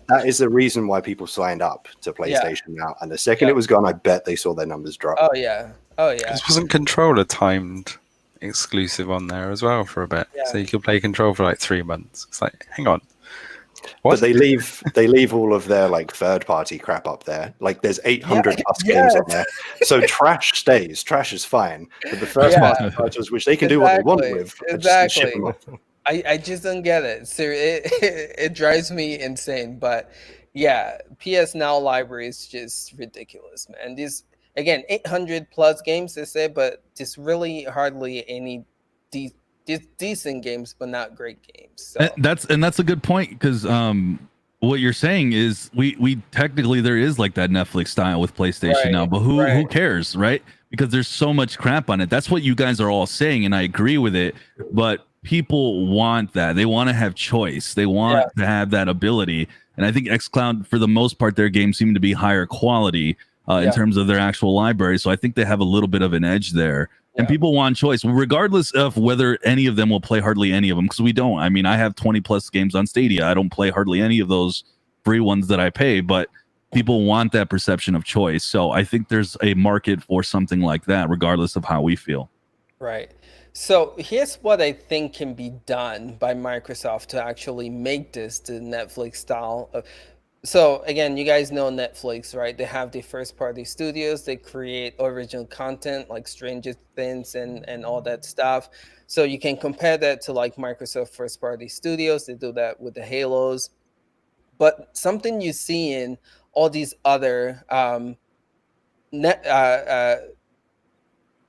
that is the reason why people signed up to PlayStation Now. And the second it was gone, I bet they saw their numbers drop. Oh yeah. This wasn't Controller timed exclusive on there as well for a bit, so you could play Control for like 3 months. It's like, hang on. What? But they leave all of their like third-party crap up there. Like there's 800 plus games on there, so trash stays. Trash is fine, but the first-party titles, which they can do what they want with, just ship them off. I just don't get it. So it drives me insane. But yeah, PS Now library is just ridiculous, man. These again 800 plus games they say, but just really hardly any decent games, but not great games. So. That's a good point because what you're saying is we technically there is like that Netflix style with PlayStation Now, but who cares, right? Because there's so much crap on it. That's what you guys are all saying, and I agree with it. But people want that. They want to have choice. They want to have that ability. And I think xCloud, for the most part, their games seem to be higher quality in terms of their actual library. So I think they have a little bit of an edge there. And people want choice, regardless of whether any of them will play hardly any of them, because we don't. I mean, I have 20 plus games on Stadia. I don't play hardly any of those free ones that I pay, but people want that perception of choice. So I think there's a market for something like that, regardless of how we feel. Right. So here's what I think can be done by Microsoft to actually make this the Netflix style of. So again, you guys know Netflix, right? They have the first-party studios. They create original content like Stranger Things and all that stuff. So you can compare that to like Microsoft first-party studios. They do that with the Halos. But something you see in all these other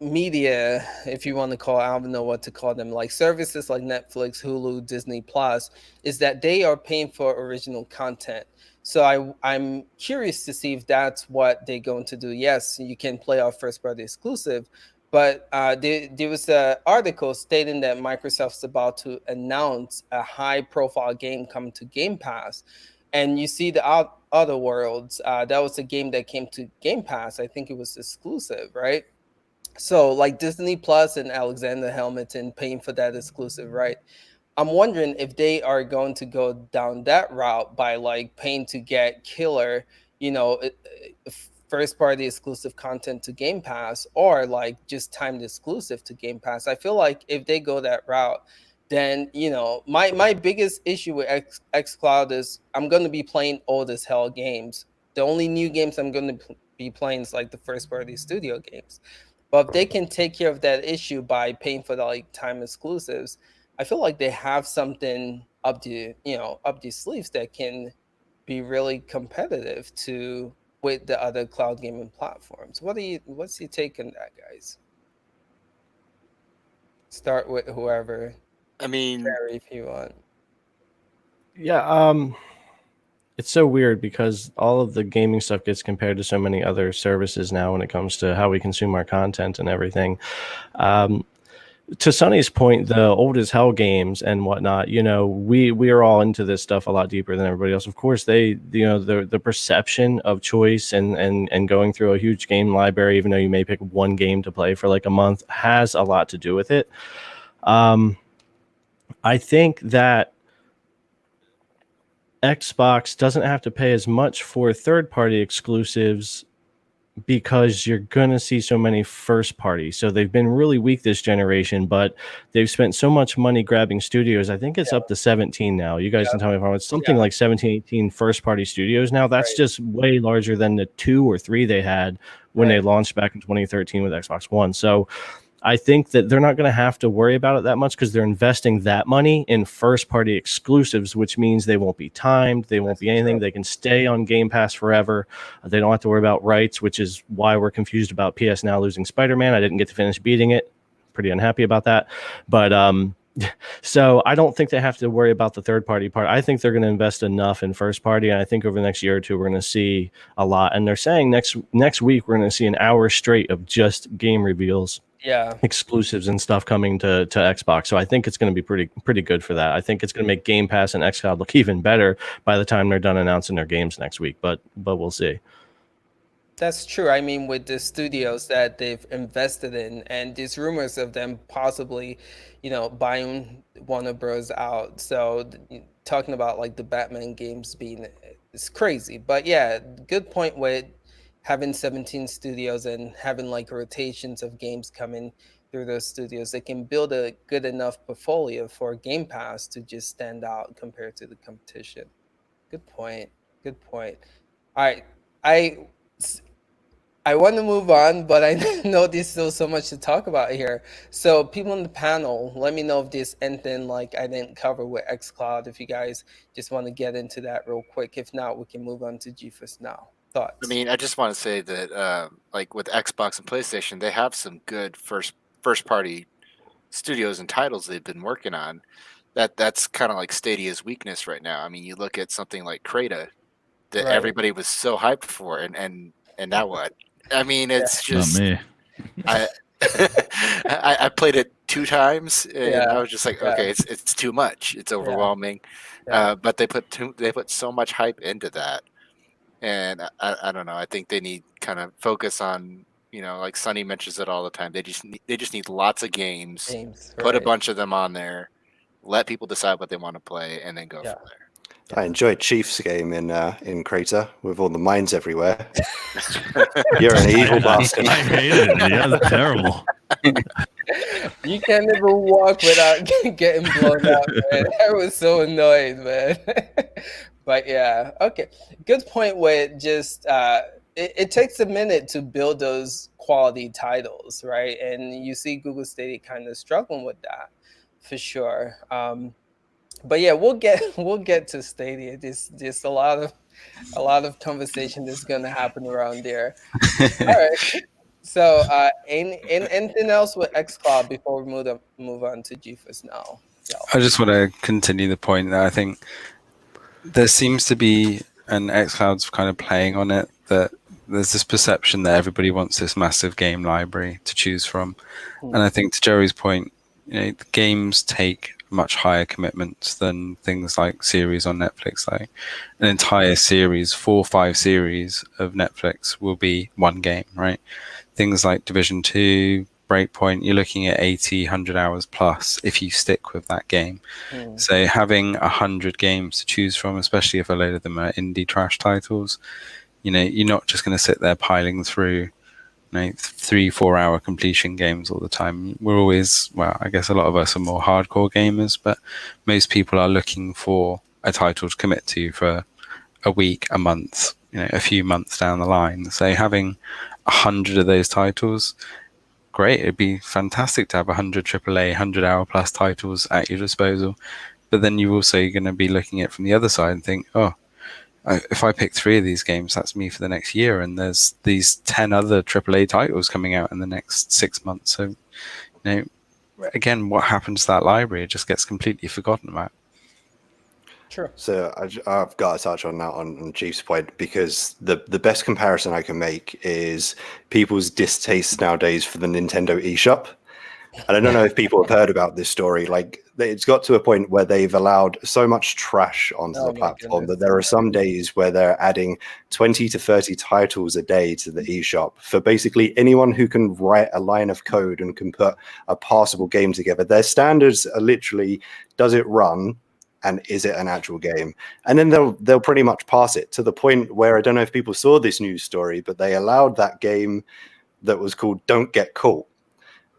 media, if you want to call it, I don't know what to call them, like services like Netflix, Hulu, Disney Plus, is that they are paying for original content. So I'm curious to see if that's what they're going to do. Yes, you can play our first-party exclusive, but there was an article stating that Microsoft's about to announce a high-profile game coming to Game Pass. And you see the Other Worlds, that was a game that came to Game Pass. I think it was exclusive, right? So like Disney Plus and Alexander Hamilton paying for that exclusive, right? I'm wondering if they are going to go down that route by like paying to get killer, first party exclusive content to Game Pass, or like just timed exclusive to Game Pass. I feel like if they go that route, then my biggest issue with xCloud is I'm going to be playing old as hell games. The only new games I'm going to be playing is like the first party studio games. But if they can take care of that issue by paying for the like time exclusives, I feel like they have something up the sleeves that can be really competitive with the other cloud gaming platforms. What's your take on that, guys? Start with whoever. I mean, Barry, if you want. Yeah, it's so weird because all of the gaming stuff gets compared to so many other services now when it comes to how we consume our content and everything. To Sunny's point, the old as hell games and whatnot, we are all into this stuff a lot deeper than everybody else. Of course, the perception of choice and going through a huge game library, even though you may pick one game to play for like a month, has a lot to do with it. I think that Xbox doesn't have to pay as much for third-party exclusives because you're going to see so many first party. So they've been really weak this generation, but they've spent so much money grabbing studios. I think it's up to 17 now. You guys can tell me if I'm wrong. It's something like 17, 18 first party studios now. That's just way larger than the 2 or 3 they had when they launched back in 2013 with Xbox One. So I think that they're not going to have to worry about it that much because they're investing that money in first-party exclusives, which means they won't be timed, they won't be anything. They can stay on Game Pass forever. They don't have to worry about rights, which is why we're confused about PS Now losing Spider-Man. I didn't get to finish beating it. Pretty unhappy about that. But So I don't think they have to worry about the third-party part. I think they're going to invest enough in first-party, and I think over the next year or two we're going to see a lot. And they're saying next week we're going to see an hour straight of just game reveals, exclusives and stuff coming to Xbox. So I think it's going to be pretty good for that. I think it's going to make Game Pass and Xcloud look even better by the time they're done announcing their games next week. But we'll see. That's true. I mean, with the studios that they've invested in, and these rumors of them possibly, buying Warner Bros. Out. So talking about like the Batman games being, it's crazy. But yeah, good point with having 17 studios and having like rotations of games coming through those studios. They can build a good enough portfolio for Game Pass to just stand out compared to the competition. Good point. Good point. All right. I want to move on, but I know there's still so much to talk about here. So people on the panel, let me know if there's anything like I didn't cover with xCloud, if you guys just want to get into that real quick. If not, we can move on to GeForce Now. Thoughts? I mean, I just want to say that like with Xbox and PlayStation, they have some good first party studios and titles they've been working on. That's kind of like Stadia's weakness right now. I mean, you look at something like Crata that everybody was so hyped for, and now what? I mean, it's just not me. I played it 2 times, and I was just like, okay, it's too much. It's overwhelming. But they put so much hype into that, and I don't know. I think they need kind of focus on, like Sunny mentions it all the time. They just need lots of games. Put a bunch of them on there. Let people decide what they want to play, and then go from there. I enjoyed Chief's game in Crater with all the mines everywhere. You're an evil bastard. I hated it. Yeah, that's terrible. You can't even walk without getting blown up, man. I was so annoyed, man. But yeah, okay. Good point with just it takes a minute to build those quality titles, right? And you see Google Stadia kind of struggling with that for sure. But yeah, we'll get to Stadia. There's a lot of conversation that's gonna happen around there. All right. So, anything else with xCloud before we move on to GeForce Now? I just want to continue the point that I think there seems to be, and xCloud's kind of playing on it, that there's this perception that everybody wants this massive game library to choose from. And I think to Jerry's point, the games take much higher commitments than things like series on Netflix. Like an entire series, 4 or 5 series of Netflix will be one game, right? Things like Division 2, Breakpoint, you're looking at 80, 100 hours plus if you stick with that game. So having 100 games to choose from, especially if a load of them are indie trash titles, you're not just going to sit there piling through 3-4 hour completion games all the time. We're always, well, I guess a lot of us are more hardcore gamers, but most people are looking for a title to commit to for a week, a month, a few months down the line. So having 100 of those titles, great. It'd be fantastic to have 100 AAA, 100-hour plus titles at your disposal. But then you're also going to be looking at it from the other side and think, if I pick 3 of these games, that's me for the next year. And there's these 10 other AAA titles coming out in the next 6 months. So, again, what happens to that library? It just gets completely forgotten about. Sure. So I've got to touch on that on Chief's point, because the best comparison I can make is people's distaste nowadays for the Nintendo eShop. And I don't know if people have heard about this story. Like, it's got to a point where they've allowed so much trash onto the platform that there are some days where they're adding 20 to 30 titles a day to the eShop for basically anyone who can write a line of code and can put a passable game together. Their standards are literally, does it run? And is it an actual game? And then they'll pretty much pass it, to the point where, I don't know if people saw this news story, but they allowed that game that was called Don't Get Caught,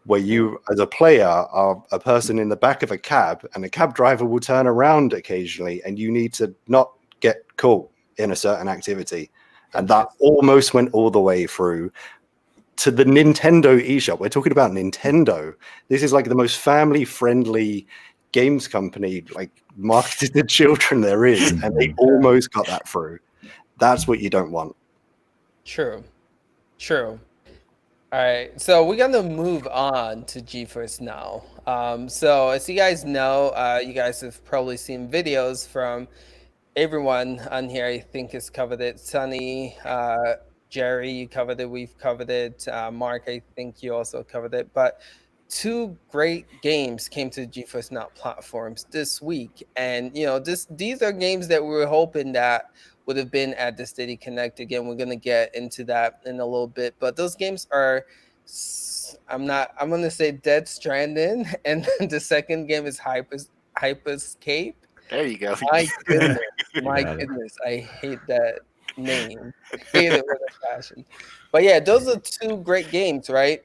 where you, as a player, are a person in the back of a cab, and the cab driver will turn around occasionally, and you need to not get caught in a certain activity. And that almost went all the way through to the Nintendo eShop. We're talking about Nintendo. This is like the most family-friendly games company, like, marketed to children there is, and they almost got that through. That's what you don't want. True. All All right, so we're gonna move on to GeForce Now. So as you guys know, you guys have probably seen videos from everyone on here. I think has covered it. Sunny, Jerry, you covered it. We've covered it. Mark, I think you also covered it. But two great games came to GeForce Now platforms this week, and these are games that we were hoping that would have been at the Stadia Connect. Again, we're gonna get into that in a little bit, but those games are. I'm gonna say Dead Stranding, and the second game is Hyperscape. There you go. My goodness, I hate that name. I hate it with a passion. But yeah, those are two great games, right?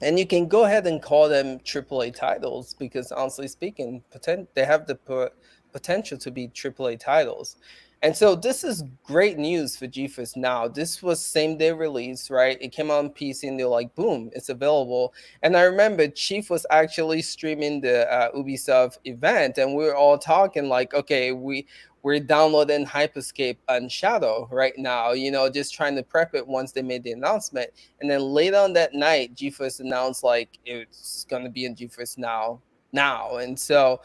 And you can go ahead and call them AAA titles because, honestly speaking, they have the potential to be AAA titles. And so this is great news for GeForce Now. This was same day release, right? It came out on PC and they're like, boom, it's available. And I remember Chief was actually streaming the Ubisoft event, and we were all talking like, okay, we're downloading Hyperscape and Shadow right now, just trying to prep it once they made the announcement. And then later on that night, GeForce announced like it's gonna be in GeForce Now. And so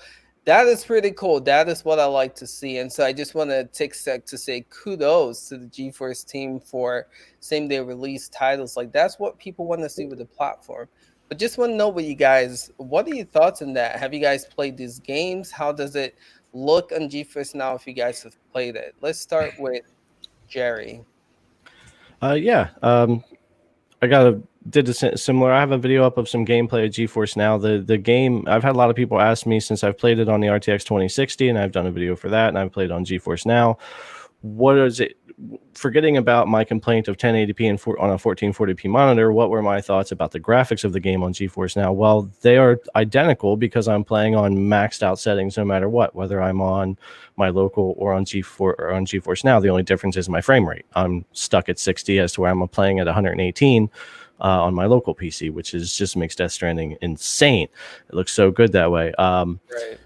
that is pretty cool. That is what I like to see. And so I just want to take a sec to say kudos to the GeForce team for same-day release titles. Like, that's what people want to see with the platform. But just want to know what are your thoughts on that? Have you guys played these games? How does it look on GeForce Now if you guys have played it? Let's start with Jerry. Did a similar. I have a video up of some gameplay of GeForce Now. The game, I've had a lot of people ask me since I've played it on the RTX 2060, and I've done a video for that, and I've played on GeForce Now. What is it? Forgetting about my complaint of 1080p and on a 1440p monitor, what were my thoughts about the graphics of the game on GeForce Now? Well, they are identical because I'm playing on maxed out settings no matter what, whether I'm on my local or on GeForce Now. The only difference is my frame rate. I'm stuck at 60 as to where I'm playing at 118 on my local PC, which just makes Death Stranding insane. It looks so good that way. Right.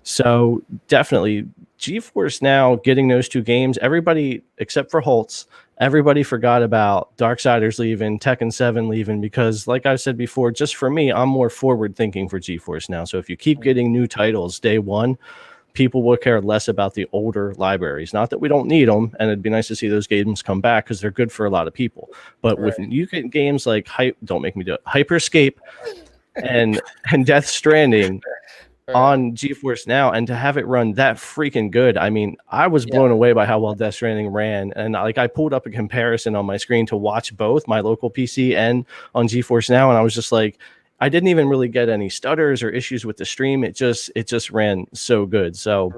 So definitely GeForce Now getting those two games, everybody except for Hoults, everybody forgot about Darksiders leaving, Tekken 7 leaving, because like I said before, just for me, I'm more forward thinking for GeForce Now. So if you keep getting new titles day one, people will care less about the older libraries. Not that we don't need them, and it'd be nice to see those games come back because they're good for a lot of people. But with you get games like don't make me do it, Hyperscape and Death Stranding on GeForce Now, and to have it run that freaking good, I mean, I was blown away by how well Death Stranding ran. And I pulled up a comparison on my screen to watch both my local PC and on GeForce Now, and I was just like, I didn't even really get any stutters or issues with the stream. It just ran so good. So,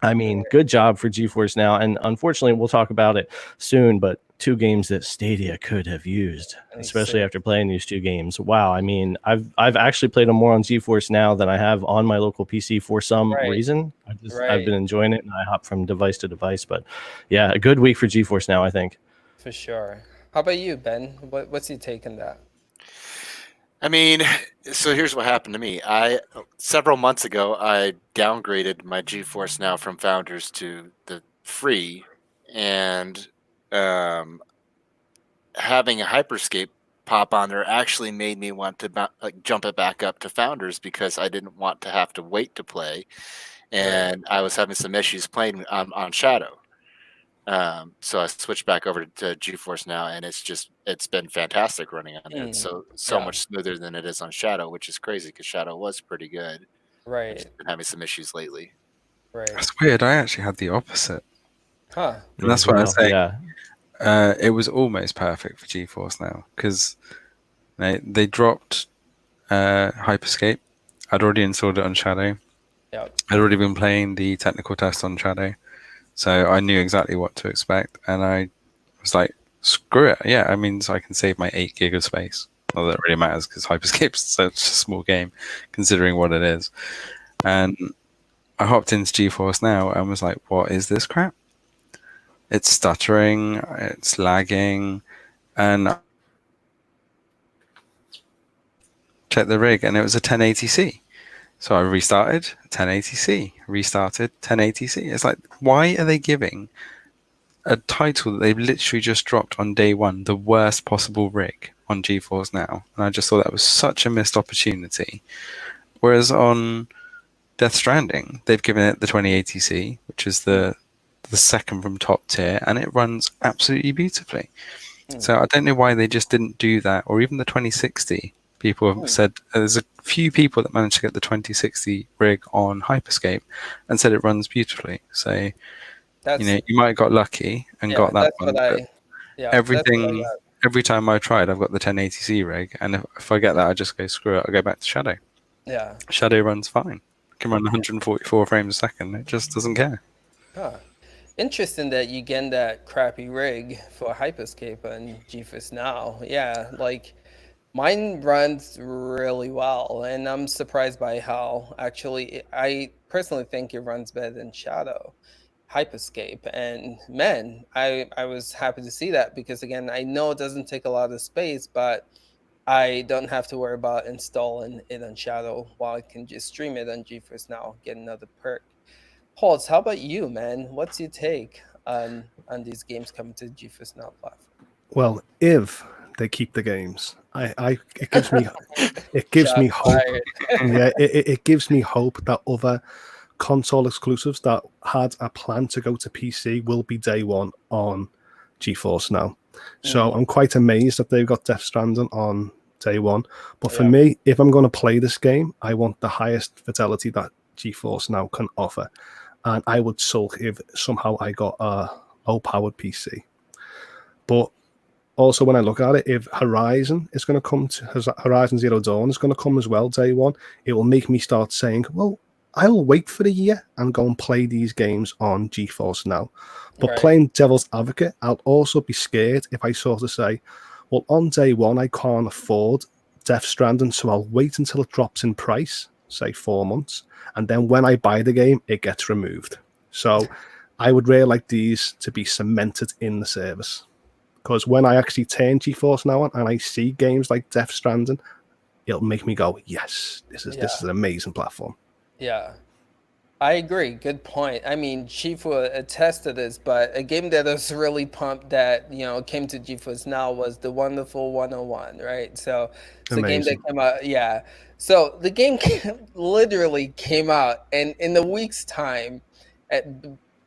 I mean, good job for GeForce Now. And unfortunately, we'll talk about it soon, but two games that Stadia could have used, especially after playing these two games. Wow. I mean, I've actually played them more on GeForce Now than I have on my local PC for some reason. I've been enjoying it, and I hop from device to device. But yeah, a good week for GeForce Now, I think. For sure. How about you, Ben? What's your take on that? I mean, so here's what happened to me. Several months ago, I downgraded my GeForce Now from Founders to the free, and having a Hyperscape pop on there actually made me want to jump it back up to Founders because I didn't want to have to wait to play, and I was having some issues playing on Shadow. So I switched back over to GeForce Now, and it's been fantastic running on there. It's so much smoother than it is on Shadow, which is crazy because Shadow was pretty good. Right. I've just been having some issues lately. Right. That's weird. I actually had the opposite. Huh. And that's what I was saying. Yeah. It was almost perfect for GeForce Now because they dropped Hyperscape. I'd already installed it on Shadow. Yep. I'd already been playing the technical test on Shadow. So I knew exactly what to expect, and I was like, screw it. Yeah, I mean, so I can save my 8 gig of space. Not that it really matters because Hyperscape's such a small game, considering what it is. And I hopped into GeForce Now and was like, what is this crap? It's stuttering, it's lagging, and checked the rig, and it was a 1080C. So I restarted 1080C, restarted 1080C. It's like, why are they giving a title that they've literally just dropped on day one, the worst possible rig on GeForce Now, and I just thought that was such a missed opportunity. Whereas on Death Stranding, they've given it the 2080C, which is the second from top tier, and it runs absolutely beautifully. So I don't know why they just didn't do that, or even the 2060. People have said there's a few people that managed to get the 2060 rig on Hyperscape and said it runs beautifully. So you might have got lucky and got that one. Every time I tried, I've got the 1080C rig, and if I get that, I just go screw it. I go back to Shadow. Yeah, Shadow runs fine. It can run 144 frames a second. It just doesn't care. Interesting that you get that crappy rig for Hyperscape and GeForce Now. Yeah, like mine runs really well, and I'm surprised by how actually I personally think it runs better than Shadow Hyperscape. And man, I was happy to see that, because again, I know it doesn't take a lot of space, but I don't have to worry about installing it on Shadow while I can just stream it on GeForce Now, get another perk. Hoults, how about you, man? What's your take on these games coming to the GeForce Now platform? Well, if they keep the games, it gives me hope. Yeah, it gives me hope that other console exclusives that had a plan to go to PC will be day one on GeForce Now. So I'm quite amazed that they've got Death Stranding on day one. But for me, if I'm going to play this game, I want the highest fidelity that GeForce Now can offer. And I would sulk if somehow I got a low-powered PC. But also, when I look at it, if Horizon is going to come to Horizon Zero Dawn is going to come as well day one, it will make me start saying, well, I'll wait for a year and go and play these games on GeForce Now. But playing devil's advocate, I'll also be scared if I sort of say, well, on day one, I can't afford Death Stranding, so I'll wait until it drops in price, say 4 months, and then when I buy the game, it gets removed. So I would really like these to be cemented in the service, because when I actually turn GeForce Now on and I see games like Death Stranding, it'll make me go, yes, this is an amazing platform. Yeah, I agree. Good point. I mean, Chief will attest to this, but a game that was really pumped that, came to GeForce Now was The Wonderful 101, right? So it's a game that came out. Yeah. So the game literally came out, and in a week's time,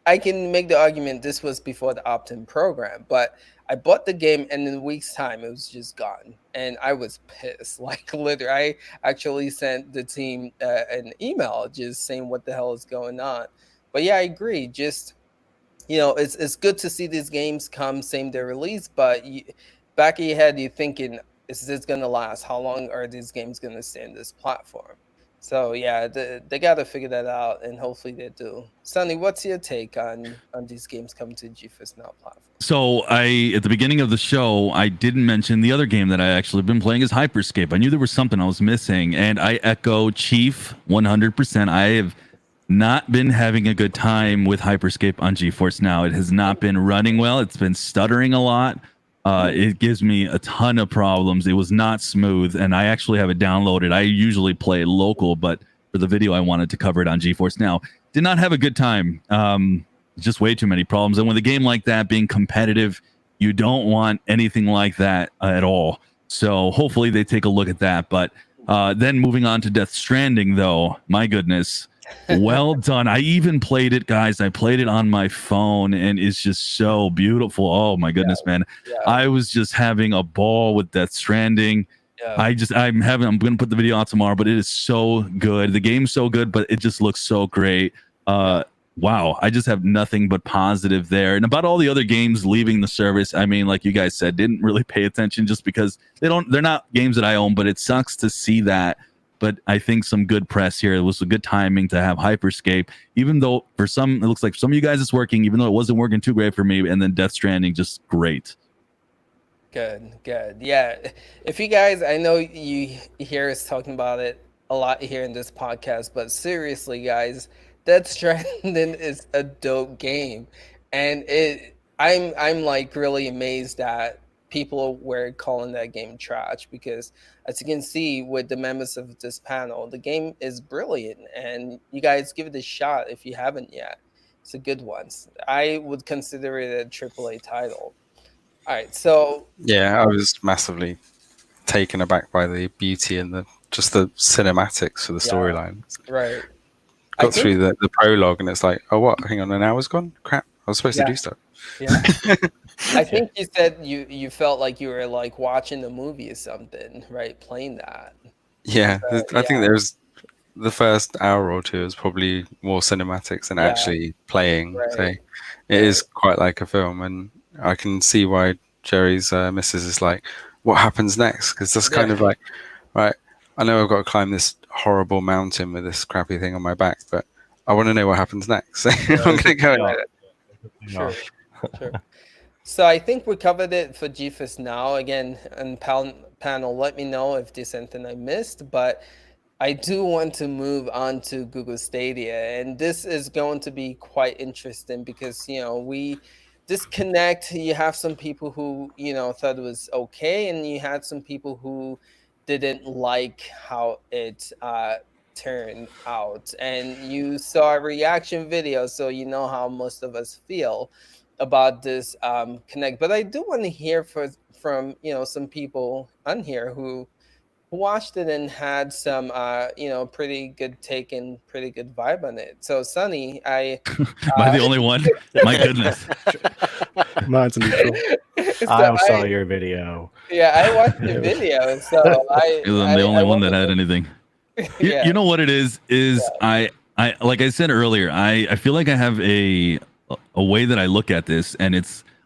I can make the argument this was before the opt-in program, but I bought the game, and in a week's time, it was just gone. And I was pissed. Like, literally, I actually sent the team an email just saying what the hell is going on. But yeah, I agree. Just, it's good to see these games come same day release, but back in your head, you're thinking, is this going to last? How long are these games going to stay on this platform? So yeah, they got to figure that out, and hopefully they do. Sunny, what's your take on these games coming to GeForce Now platform? So at the beginning of the show, I didn't mention the other game that I actually been playing is Hyperscape. I knew there was something I was missing, and I echo Chief 100%. I have not been having a good time with Hyperscape on GeForce Now. It has not been running well. It's been stuttering a lot. It gives me a ton of problems. It was not smooth, and I actually have it downloaded. I usually play local, but for the video, I wanted to cover it on GeForce Now. Did not have a good time. Just way too many problems. And with a game like that being competitive, you don't want anything like that at all. So hopefully they take a look at that. But then moving on to Death Stranding, though, my goodness. Well done. I even played it, guys. I played it on my phone, and it's just so beautiful. Oh my goodness, man. Yeah. I was just having a ball with Death Stranding. Yeah. I'm going to put the video out tomorrow, but it is so good. The game's so good, but it just looks so great. Wow. I just have nothing but positive there. And about all the other games leaving the service, I mean, like you guys said, didn't really pay attention just because they're not games that I own, but it sucks to see that. But I think some good press here. It was a good timing to have Hyperscape, even though for some, it looks like some of you guys it's working, even though it wasn't working too great for me. And then Death Stranding, just great. Good. Yeah. If you guys, I know you hear us talking about it a lot here in this podcast, but seriously, guys, Death Stranding is a dope game. And I'm like really amazed that people were calling that game trash, because as you can see with the members of this panel, the game is brilliant, and you guys give it a shot if you haven't yet. It's a good one. I would consider it a AAA title. All right, so yeah, I was massively taken aback by the beauty and the cinematics for the storyline. Right. Got through the prologue and it's like, oh, what? Hang on, an hour's gone? Crap! I was supposed to do stuff. Yeah. I think you said you felt like you were like watching a movie or something, right? Playing that. Yeah, I think there's the first hour or two is probably more cinematics than actually playing. Right. So it is quite like a film, and I can see why Jerry's missus is like, what happens next? Because that's kind of like, right, I know I've got to climb this horrible mountain with this crappy thing on my back, but I want to know what happens next. So I'm going to go with it. Sure. So I think we covered it for GeForce Now. Again, and panel, let me know if there's something I missed, but I do want to move on to Google Stadia, and this is going to be quite interesting because, this Connect, you have some people who, thought it was okay, and you had some people who didn't like how it turned out. And you saw a reaction video, so you know how most of us feel about this Connect. But I do want to hear from some people on here who watched it and had some pretty good take and pretty good vibe on it. So Sunny, am I the only one? My goodness. Mine's neutral. I saw your video. Yeah, I watched the video, so I'm the only one that had anything. You know what it is I like I said earlier, I feel like I have a way that I look at this, and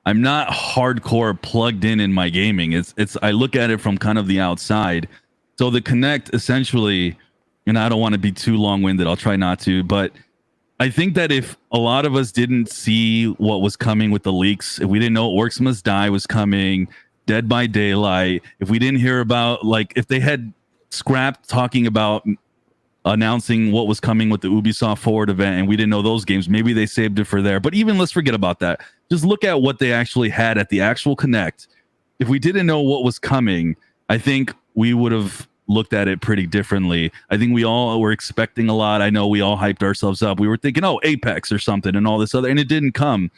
I'm not hardcore plugged in my gaming. It's I look at it from kind of the outside. So the Connect essentially, and I don't want to be too long-winded, I'll try not to, but I think that if a lot of us didn't see what was coming with the leaks, if we didn't know Orcs Must Die was coming, Dead by Daylight, if we didn't hear about, like, if they had scrapped talking about announcing what was coming with the Ubisoft Forward event and we didn't know those games, maybe they saved it for there. But even let's forget about that. Just look at what they actually had at the actual Connect. If we didn't know what was coming, I think we would have looked at it pretty differently. I think we all were expecting a lot. I know we all hyped ourselves up. We were thinking, oh, Apex or something and all this other, and it didn't come.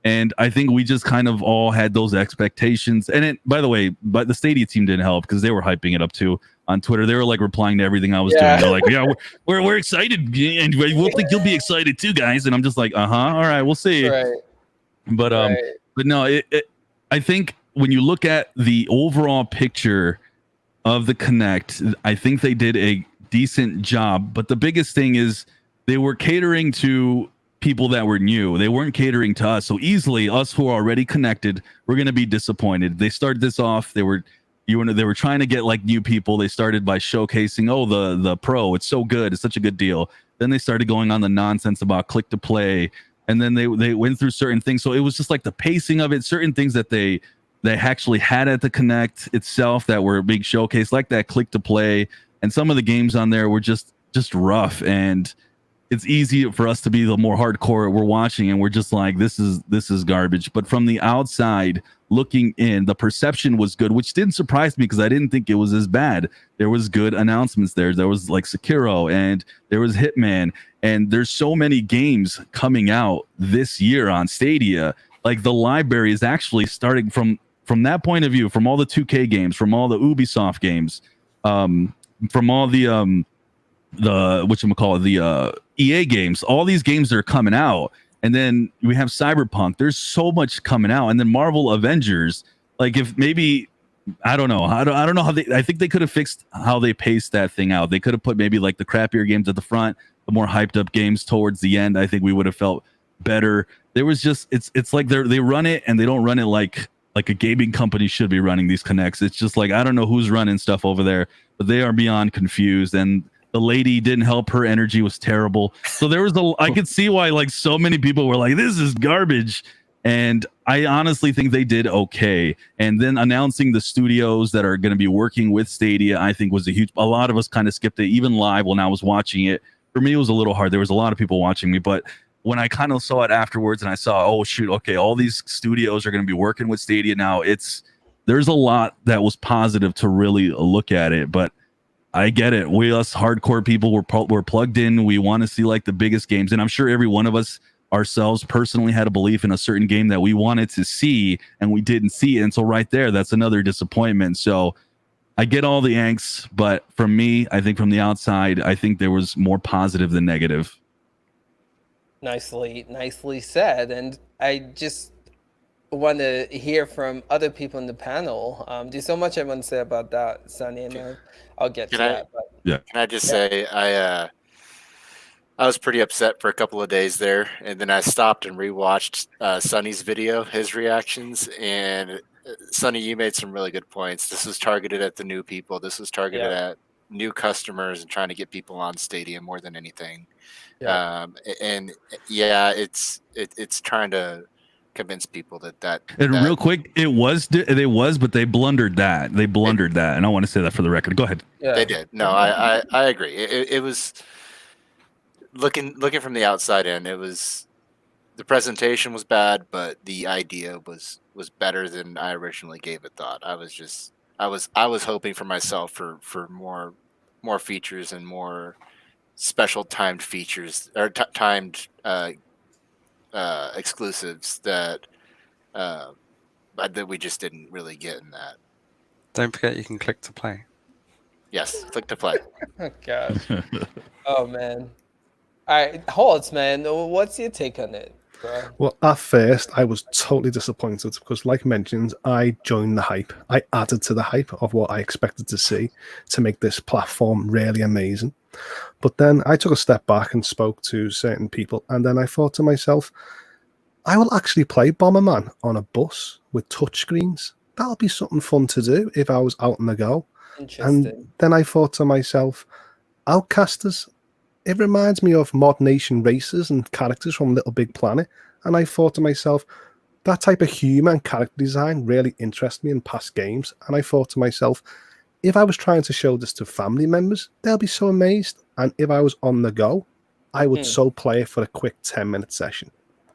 And I think we just kind of all had those expectations. And it, by the way, but the Stadia team didn't help because they were hyping it up too on Twitter. They were like replying to everything I was doing. They're like, yeah, we're excited, and we'll think you'll be excited too, guys. And I'm just like, all right, we'll see. Right. But no, I think when you look at the overall picture of the Connect, I think they did a decent job. But the biggest thing is they were catering to people that were new. They weren't catering to us. So easily, us who are already connected, we're going to be disappointed. They started this off. They were trying to get like new people. They started by showcasing, the Pro. It's so good. It's such a good deal. Then they started going on the nonsense about click to play, and then they went through certain things. So it was just like the pacing of it. Certain things that they actually had at the Connect itself that were a big showcase, like that click to play, and some of the games on there were just rough, and it's easy for us to be the more hardcore. We're watching and we're just like, this is garbage. But from the outside looking in, the perception was good, which didn't surprise me because I didn't think it was as bad. There was good announcements there. There was like Sekiro, and there was Hitman, and there's so many games coming out this year on Stadia. Like the library is actually starting from that point of view, from all the 2K games, from all the Ubisoft games, from all the EA games, all these games that are coming out. And then we have Cyberpunk. There's so much coming out. And then Marvel Avengers, like if maybe, I don't know. I don't know how I think they could have fixed how they paced that thing out. They could have put maybe like the crappier games at the front, the more hyped up games towards the end. I think we would have felt better. There was just, it's like they run it and they don't run it like a gaming company should be running these Connects. It's just like, I don't know who's running stuff over there, but they are beyond confused. And the lady didn't help. Her energy was terrible. So there was I could see why like so many people were like, this is garbage. And I honestly think they did okay. And then announcing the studios that are going to be working with Stadia, I think was a lot of us kind of skipped it, even live when I was watching it. For me, it was a little hard. There was a lot of people watching me, but when I kind of saw it afterwards and I saw, oh shoot, okay, all these studios are going to be working with Stadia now. There's a lot that was positive to really look at it, but I get it. We, us hardcore people, we're plugged in. We want to see like the biggest games. And I'm sure every one of us ourselves personally had a belief in a certain game that we wanted to see and we didn't see it. And so right there, that's another disappointment. So I get all the angst, but for me, I think from the outside, I think there was more positive than negative. Nicely said. And I just want to hear from other people in the panel. There's so much I want to say about that, Sunny, and I'll get to that. But can I just say I was pretty upset for a couple of days there, and then I stopped and rewatched Sunny's video, his reactions, and Sunny, you made some really good points. This was targeted at the new people. This was targeted at new customers and trying to get people on Stadia more than anything. It's trying to convince people that real quick, it was, but they blundered that. And I want to say that for the record. Go ahead. They did. No, I agree. It was looking from the outside in. It was, the presentation was bad, but the idea was better than I originally gave it thought. I was hoping for myself for more features and more special timed features or timed exclusives that we just didn't really get in that. Don't forget you can click to play. Yes, click to play. Oh gosh. Oh man. All right, Hoults, man, what's your take on it? Well, at first, I was totally disappointed because, like mentioned, I joined the hype. I added to the hype of what I expected to see to make this platform really amazing. But then I took a step back and spoke to certain people, and then I thought to myself, I will actually play Bomberman on a bus with touchscreens. That'll be something fun to do if I was out on the go. And then I thought to myself, Outcasters, it reminds me of Mod Nation races and characters from Little Big Planet. And I thought to myself, that type of humour and character design really interests me in past games. And I thought to myself, if I was trying to show this to family members, they'll be so amazed. And if I was on the go, I would so play it for a quick 10-minute session.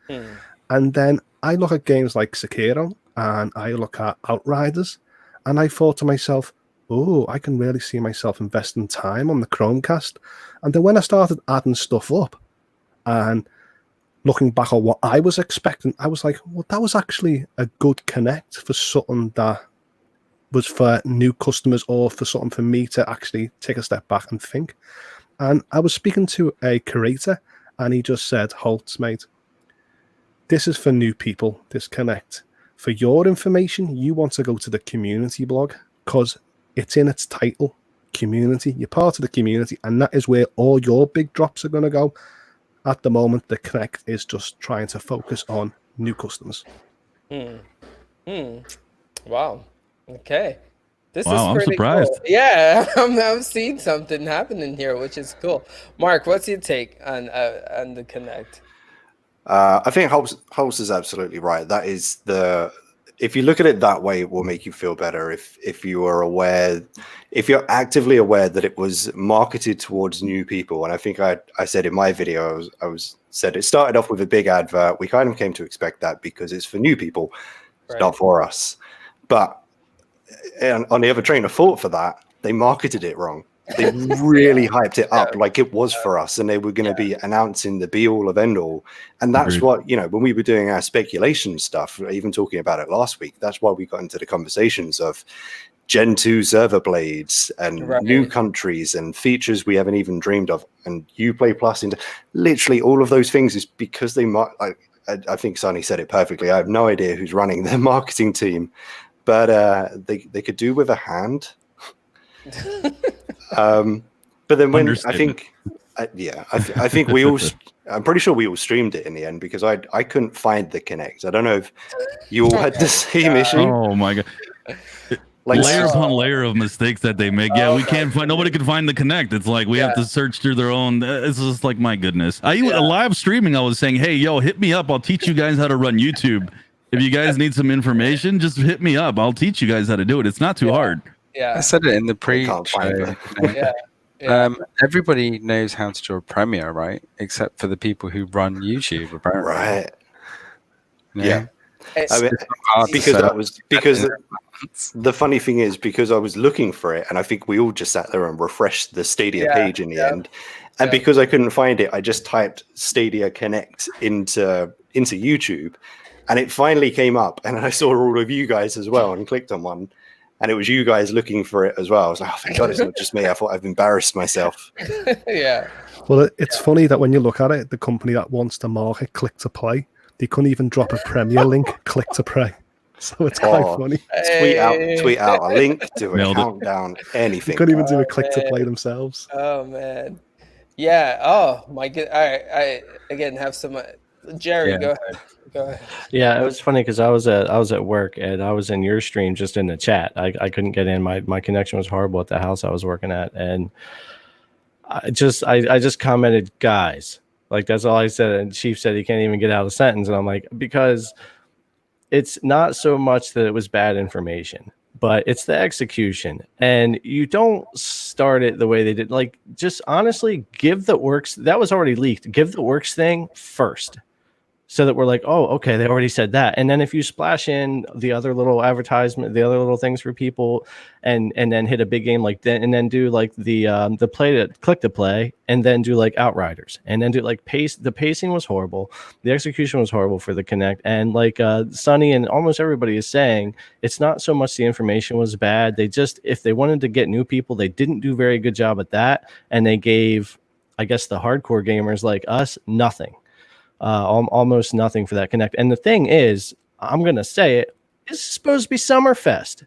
And then I look at games like Sekiro and I look at Outriders, and I thought to myself, oh, I can really see myself investing time on the Chromecast. And then when I started adding stuff up and looking back at what I was expecting, I was like, well, that was actually a good connect for something that was for new customers or for something for me to actually take a step back and think. And I was speaking to a curator, and he just said, Hoults, mate, this is for new people, this connect. For your information, you want to go to the community blog because it's in its title, community. You're part of the community, and that is where all your big drops are going to go. At the moment, the Connect is just trying to focus on new customers. Wow. Okay. This is I'm pretty surprised. Cool. Yeah, I'm seeing something happening here, which is cool. Mark, what's your take on the Connect? I think Hoults is absolutely right. That is if you look at it that way, it will make you feel better. If you are aware, if you're actively aware that it was marketed towards new people, and I think I said in my video, I said it started off with a big advert. We kind of came to expect that because it's for new people, it's not for us. But on the other train of thought for that, they marketed it wrong. They really hyped it up like it was for us, and they were going to be announcing the be-all of end-all. And that's what, when we were doing our speculation stuff, even talking about it last week, that's why we got into the conversations of Gen 2 server blades and new countries and features we haven't even dreamed of. And Uplay Plus, into literally all of those things is because they I think Sunny said it perfectly. I have no idea who's running their marketing team, but they could do with a hand. But then when I think we all, I'm pretty sure we all streamed it in the end because I couldn't find the Connect. I don't know if you all had the same issue. Oh my god. Like layer upon layer of mistakes that they make. Yeah, we can't find. Nobody can find the Connect. It's like we have to search through their own. It's just like, my goodness. Live streaming, I was saying, hey, yo, hit me up. I'll teach you guys how to run YouTube. If you guys need some information, just hit me up. I'll teach you guys how to do it. It's not too hard. Yeah, I said it in the pre-show. Everybody knows how to draw Premiere, right? Except for the people who run YouTube, apparently. Right. Yeah. I mean, because the funny thing is, because I was looking for it, and I think we all just sat there and refreshed the Stadia page in the end, and because I couldn't find it, I just typed Stadia Connect into YouTube, and it finally came up, and I saw all of you guys as well, and clicked on one, and it was you guys looking for it as well. I was like, oh, thank God it's not just me. I thought I've embarrassed myself. Yeah. Well, it's funny that when you look at it, the company that wants to market click to play, they couldn't even drop a Premier link, click to play. So it's quite funny. Tweet out a link, do a countdown, anything. They couldn't even do a click to play themselves. Oh man. Yeah. Oh my god. All right. I again have some. Jerry, go ahead. Go ahead. Yeah, it was funny because I was at work and I was in your stream just in the chat. I couldn't get in. My connection was horrible at the house I was working at, and I just commented, guys. Like that's all I said. And Chief said he can't even get out a sentence, and I'm like, because it's not so much that it was bad information, but it's the execution. And you don't start it the way they did. Like, just honestly, give the works. That was already leaked. Give the works thing first. So that we're like, oh, okay, they already said that. And then if you splash in the other little advertisement, the other little things for people, and then hit a big game like that, and then do like the click to play, and then do like Outriders, and then do like pace. The pacing was horrible. The execution was horrible for the Connect. And like Sunny and almost everybody is saying, it's not so much the information was bad. They just, if they wanted to get new people, they didn't do a very good job at that. And they gave, I guess, the hardcore gamers like us nothing. Almost nothing for that Connect. And the thing is, I'm gonna say it, this is supposed to be Summerfest.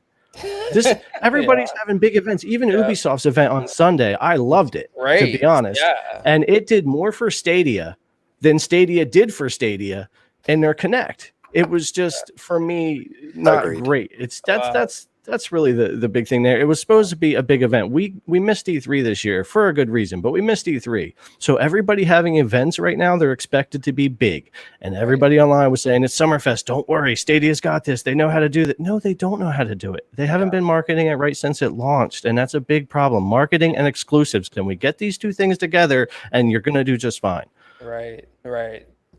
This everybody's having big events. Even Ubisoft's event on Sunday, I loved it, to be honest. And it did more for Stadia than Stadia did for Stadia in their Connect. It was just, for me, not great. It's that's really the big thing there. It was supposed to be a big event. We missed E3 this year for a good reason, but we missed E3. So everybody having events right now, they're expected to be big. And everybody online was saying, it's Summerfest. Don't worry. Stadia's got this. They know how to do that. No, they don't know how to do it. They haven't been marketing it right since it launched. And that's a big problem. Marketing and exclusives. Can we get these two things together and you're going to do just fine? Right.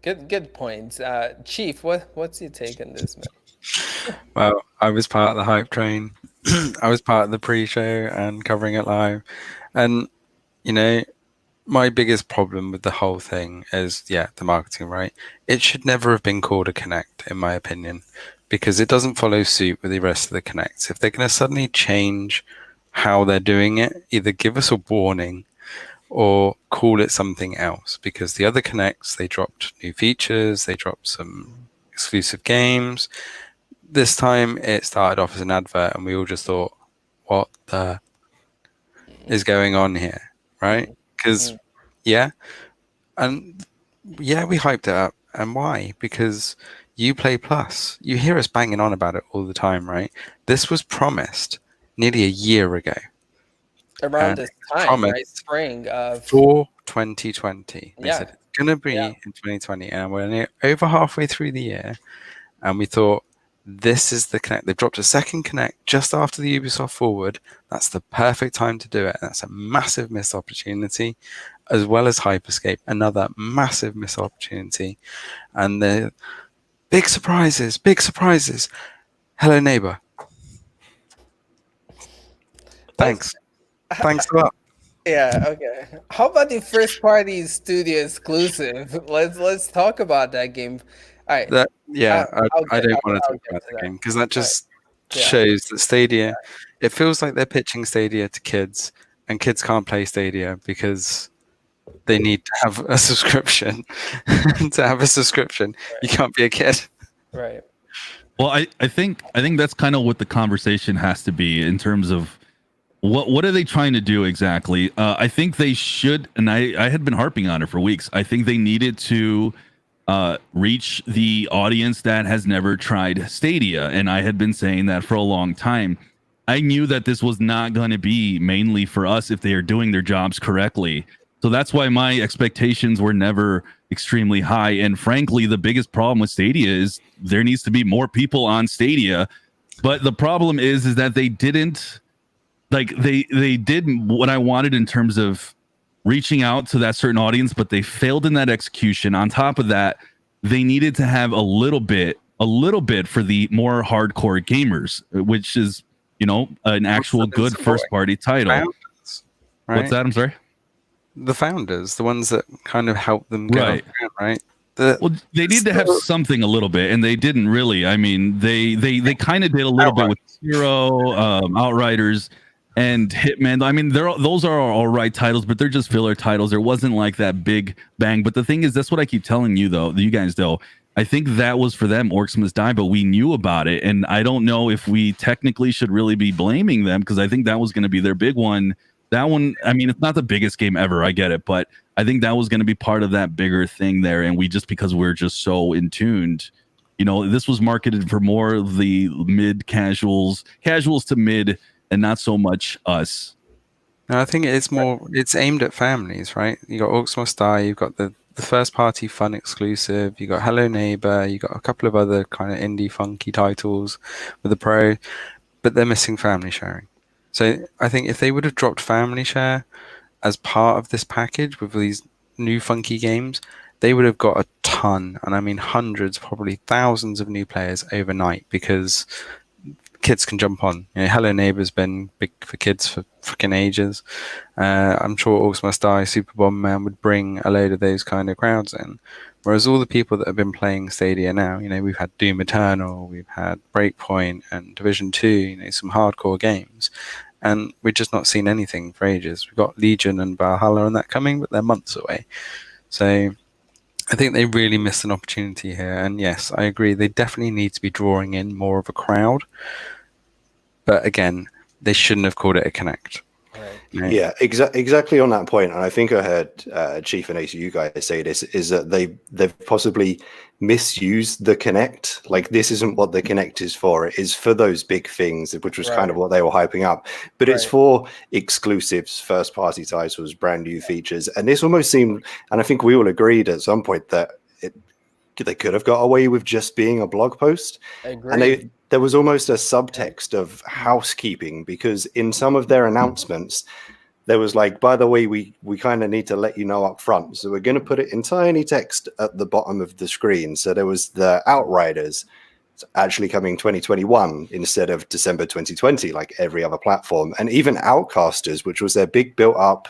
Good points. Chief, what's your take on this, man? Well, I was part of the hype train. I was part of the pre-show and covering it live. And, you know, my biggest problem with the whole thing is, the marketing, right? It should never have been called a Connect, in my opinion, because it doesn't follow suit with the rest of the Connects. If they're going to suddenly change how they're doing it, either give us a warning or call it something else, because the other Connects, they dropped new features, they dropped some exclusive games. This time it started off as an advert and we all just thought, what the is going on here, right? Because we hyped it up. And why? Because Uplay Plus, you hear us banging on about it all the time, right? This was promised nearly a year ago. Around this time, right? Spring of for 2020. They said it's going to be in 2020, and we're over halfway through the year, and we thought, this is the Connect. They've dropped a second Connect just after the Ubisoft Forward. That's the perfect time to do it. That's a massive missed opportunity, as well as Hyperscape, another massive missed opportunity. And the big surprises. Hello, neighbor. Thanks a lot. Yeah, okay. How about the first party studio exclusive? Let's talk about that game. All right. I don't want to talk about the game because that just shows that Stadia, it feels like they're pitching Stadia to kids, and kids can't play Stadia because they need to have a subscription. To have a subscription, you can't be a kid. Right. Well, I think that's kind of what the conversation has to be in terms of what are they trying to do exactly. I think they should, and I had been harping on it for weeks. I think they needed to reach the audience that has never tried Stadia, and I had been saying that for a long time. I knew that this was not going to be mainly for us if they are doing their jobs correctly. So that's why my expectations were never extremely high. And frankly, the biggest problem with Stadia is there needs to be more people on Stadia. But the problem is that they didn't, like, they did what I wanted in terms of reaching out to that certain audience, but they failed in that execution. On top of that, they needed to have a little bit for the more hardcore gamers, which is, you know, an actual good first party title. Founders, right? What's that? I'm sorry. The founders, the ones that kind of help them get right. on, right? Well, they need to have something a little bit, and they didn't really. I mean, they kind of did a little bit with Zero, Outriders, and Hitman. I mean, those are all right titles, but they're just filler titles. There wasn't like that big bang. But the thing is, that's what I keep telling you, though. You guys, though, I think that was for them. Orcs Must Die, but we knew about it, and I don't know if we technically should really be blaming them, because I think that was going to be their big one. That one, I mean, it's not the biggest game ever. I get it, but I think that was going to be part of that bigger thing there. And we just, because we're just so in tuned, you know, this was marketed for more of the mid casuals to mid, and not so much us. No, I think it's aimed at families, right? You got Orcs Must Die, you've got the first party fun exclusive, you got Hello Neighbor, you got a couple of other kind of indie funky titles with the Pro, but they're missing family sharing. So I think if they would have dropped family share as part of this package with these new funky games, they would have got a ton, and I mean hundreds, probably thousands of new players overnight, because kids can jump on. You know, Hello Neighbor's been big for kids for freaking ages. I'm sure Orcs Must Die, Super Bomberman would bring a load of those kind of crowds in. Whereas all the people that have been playing Stadia now, you know, we've had Doom Eternal, we've had Breakpoint and Division 2, you know, some hardcore games. And we've just not seen anything for ages. We've got Legion and Valhalla and that coming, but they're months away. So I think they really missed an opportunity here. And yes, I agree, they definitely need to be drawing in more of a crowd. But again, they shouldn't have called it a Connect. Right. Yeah, exactly on that point. And I think I heard Chief and Ace, you guys say this, is that they've possibly misused the Connect. Like, this isn't what the Connect is for. It is for those big things, which was kind of what they were hyping up. But it's for exclusives, first party titles, brand new features. And this almost seemed, and I think we all agreed at some point, that they could have got away with just being a blog post. I agree. And there was almost a subtext of housekeeping, because in some of their announcements, there was like, by the way, we kind of need to let you know up front. So we're going to put it in tiny text at the bottom of the screen. So there was the Outriders. It's actually coming 2021 instead of December 2020, like every other platform. And even Outcasters, which was their big built up,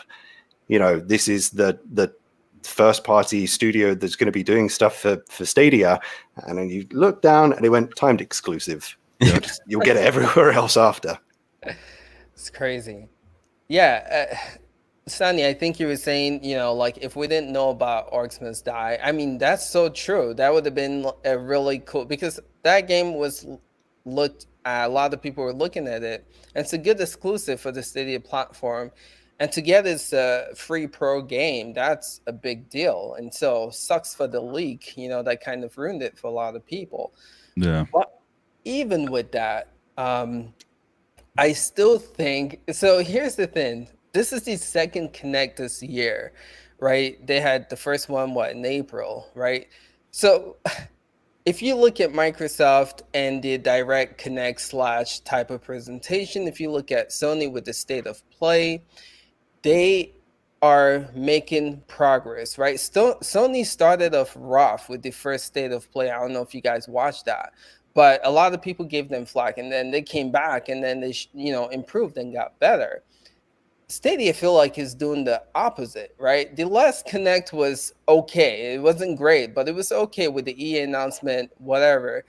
you know, this is the first party studio that's going to be doing stuff for Stadia, and then you look down and it went timed exclusive. You know, you'll get it everywhere else after. It's crazy. Yeah, Sunny, I think you were saying, you know, like, if we didn't know about Orcs Must Die, I mean, that's so true. That would have been a really cool, because that game was looked at, a lot of people were looking at it, and it's a good exclusive for the Stadia platform. And to get this free pro game, that's a big deal. And so sucks for the leak, you know, that kind of ruined it for a lot of people. Yeah. But even with that, I still think, so here's the thing. This is the second Connect this year, right? They had the first one, in April, right? So if you look at Microsoft and the Direct Connect / type of presentation, if you look at Sony with the State of Play, they are making progress, right? Sony started off rough with the first State of Play. I don't know if you guys watched that, but a lot of people gave them flack, and then they came back, and then they, improved and got better. Stadia, I feel like, is doing the opposite, right? The last Connect was okay. It wasn't great, but it was okay with the EA announcement, whatever.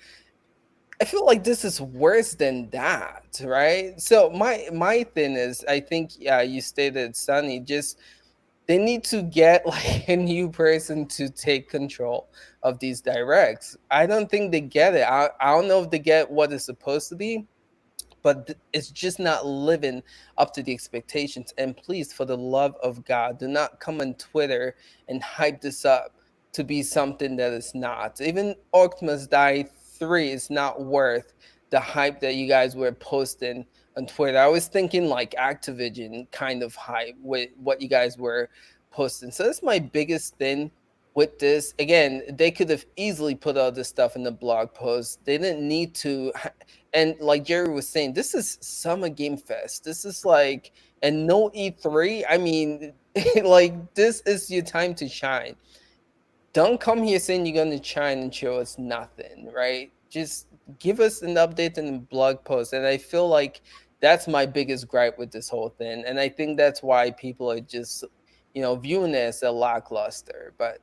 I feel like this is worse than that, right? So my thing is, I think, you stated, Sunny, just they need to get like a new person to take control of these directs. I don't think they get it. I don't know if they get what it's supposed to be, but it's just not living up to the expectations. And please, for the love of God, do not come on Twitter and hype this up to be something that is not. Even Orcs Must Die 3 is not worth the hype that you guys were posting on Twitter. I was thinking like Activision kind of hype with what you guys were posting. So that's my biggest thing with this. Again, they could have easily put all this stuff in the blog post. They didn't need to. And like Jerry was saying, this is Summer Game Fest. This is like, and no E3. I mean, like, this is your time to shine. Don't come here saying you're going to shine and show us nothing, right? Just give us an update in the blog post. And I feel like that's my biggest gripe with this whole thing. And I think that's why people are just, viewing it as a lackluster. But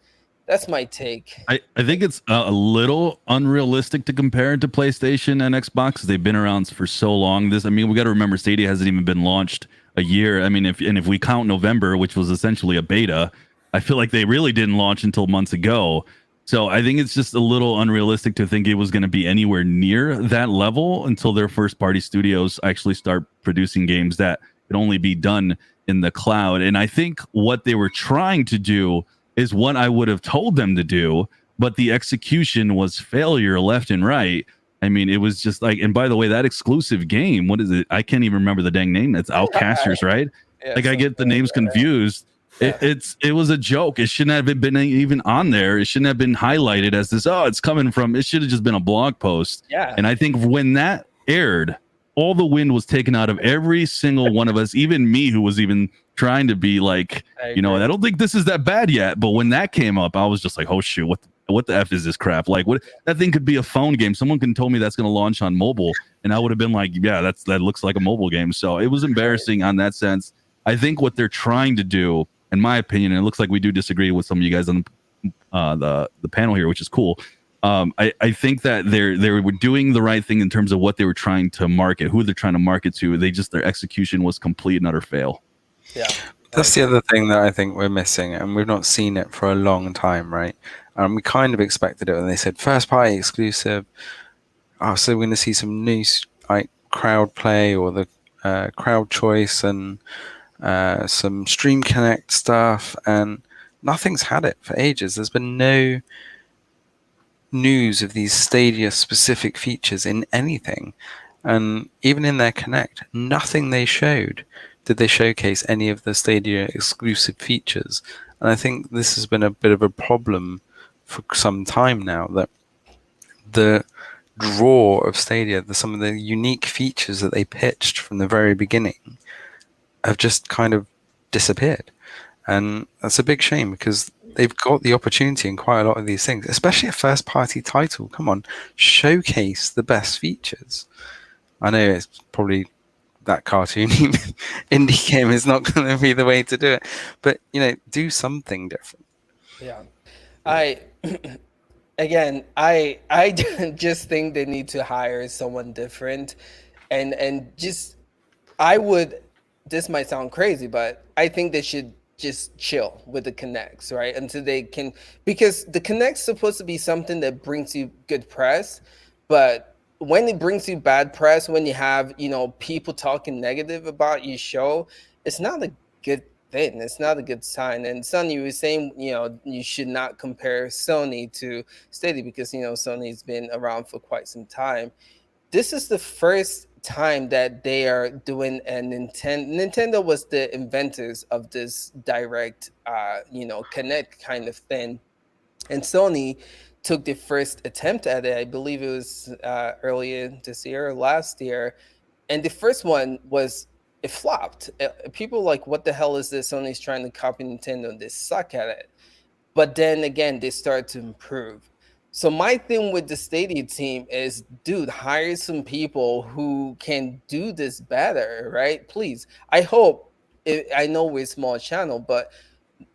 That's my take. I think it's a little unrealistic to compare it to PlayStation and Xbox. They've been around for so long. We got to remember Stadia hasn't even been launched a year. I mean, if we count November, which was essentially a beta, I feel like they really didn't launch until months ago. So I think it's just a little unrealistic to think it was going to be anywhere near that level until their first party studios actually start producing games that could only be done in the cloud. And I think what they were trying to do is what I would have told them to do, but the execution was failure left and right. I mean, it was just like, and by the way, that exclusive game, what is it? I can't even remember the dang name. It's Outcasters, right? Yeah, like I get the names confused. Yeah. It was a joke. It shouldn't have been even on there. It shouldn't have been highlighted as this. Oh, it's coming from. It should have just been a blog post. Yeah. And I think when that aired, all the wind was taken out of every single one of us, even me, who was even trying to be like, I don't think this is that bad yet. But when that came up, I was just like, oh shoot, what the F is this crap? Like, what, that thing could be a phone game. Someone can tell me that's going to launch on mobile, and I would have been like, yeah, that looks like a mobile game. So it was embarrassing on that sense. I think what they're trying to do, in my opinion, and it looks like we do disagree with some of you guys on the panel here, which is cool. I think that they were doing the right thing in terms of what they were trying to market, who they're trying to market to. Their execution was complete and utter fail. Yeah. That's the other thing that I think we're missing, and we've not seen it for a long time, right? We kind of expected it when they said first party exclusive. Oh, so we're going to see some new like crowd play or the crowd choice and some Stream Connect stuff, and nothing's had it for ages. There's been no news of these Stadia specific features in anything, and even in their Connect, nothing they showed did they showcase any of the Stadia exclusive features. And I think this has been a bit of a problem for some time now, that the draw of Stadia, some of the unique features that they pitched from the very beginning have just kind of disappeared. And that's a big shame, because they've got the opportunity in quite a lot of these things, especially a first party title. Come on, showcase the best features. I know it's probably that cartoony indie game is not going to be the way to do it, but do something different. Yeah, I just think they need to hire someone different, and just this might sound crazy, but I think they should just chill with the Connects, right? Until they can, because the Connect's supposed to be something that brings you good press, but when it brings you bad press, when you have, people talking negative about your show, it's not a good thing. It's not a good sign. And Sunny, you were saying, you should not compare Sony to Stadia because, Sony's been around for quite some time. This is the first time that they are doing a Nintendo was the inventors of this direct, Connect kind of thing. And Sony took the first attempt at it. I believe it was earlier this year or last year. And the first one it flopped. People were like, what the hell is this? Sony's trying to copy Nintendo. They suck at it. But then again, they started to improve. So my thing with the Stadia team is, dude, hire some people who can do this better, right? Please. I know we're a small channel, but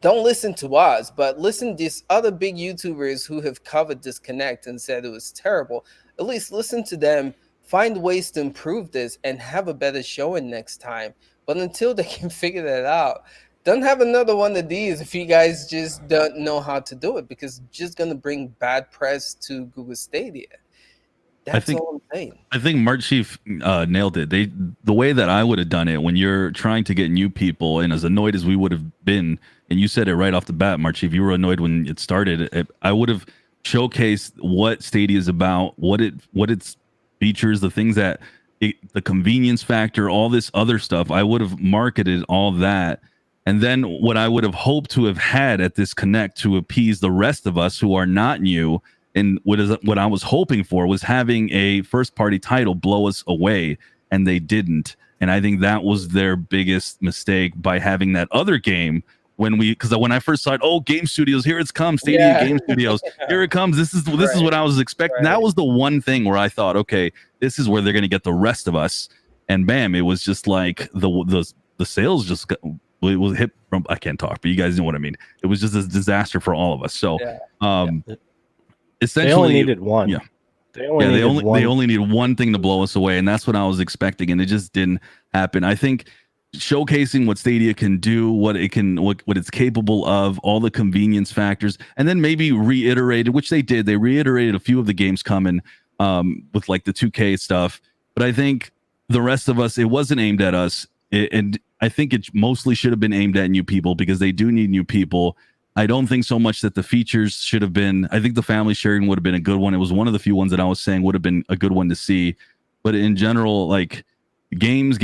don't listen to us, but listen to these other big YouTubers who have covered this Connect and said it was terrible. At least listen to them, find ways to improve this, and have a better showing next time. But until they can figure that out, don't have another one of these if you guys just don't know how to do it, because it's just going to bring bad press to Google Stadia. That's all I'm saying. I think Marchief nailed it. The way that I would have done it, when you're trying to get new people, and as annoyed as we would have been, and you said it right off the bat, Marchief, you were annoyed when it started. I would have showcased what Stadia is about, what its features, the things that the convenience factor, all this other stuff. I would have marketed all that. And then what I would have hoped to have had at this Connect to appease the rest of us who are not new, and what I was hoping for was having a first-party title blow us away, and they didn't. And I think that was their biggest mistake by having that other game. Because when I first saw it, Game Studios, here it comes, Stadia Game Studios, here it comes. This is what I was expecting. Right. That was the one thing where I thought, okay, this is where they're going to get the rest of us. And bam, it was just like the sales just hit I can't talk, but you guys know what I mean. It was just a disaster for all of us. So, essentially, they only needed one. Yeah. They only need one thing to blow us away, and that's what I was expecting, and it just didn't happen. I think showcasing what Stadia can do, what it's capable of, all the convenience factors, and then maybe reiterated, which they did. They reiterated a few of the games coming with like the 2K stuff, but I think the rest of us, it wasn't aimed at us, and I think it mostly should have been aimed at new people because they do need new people. I don't think so much that the features should have been. I think the family sharing would have been a good one. It was one of the few ones that I was saying would have been a good one to see. But in general, like games,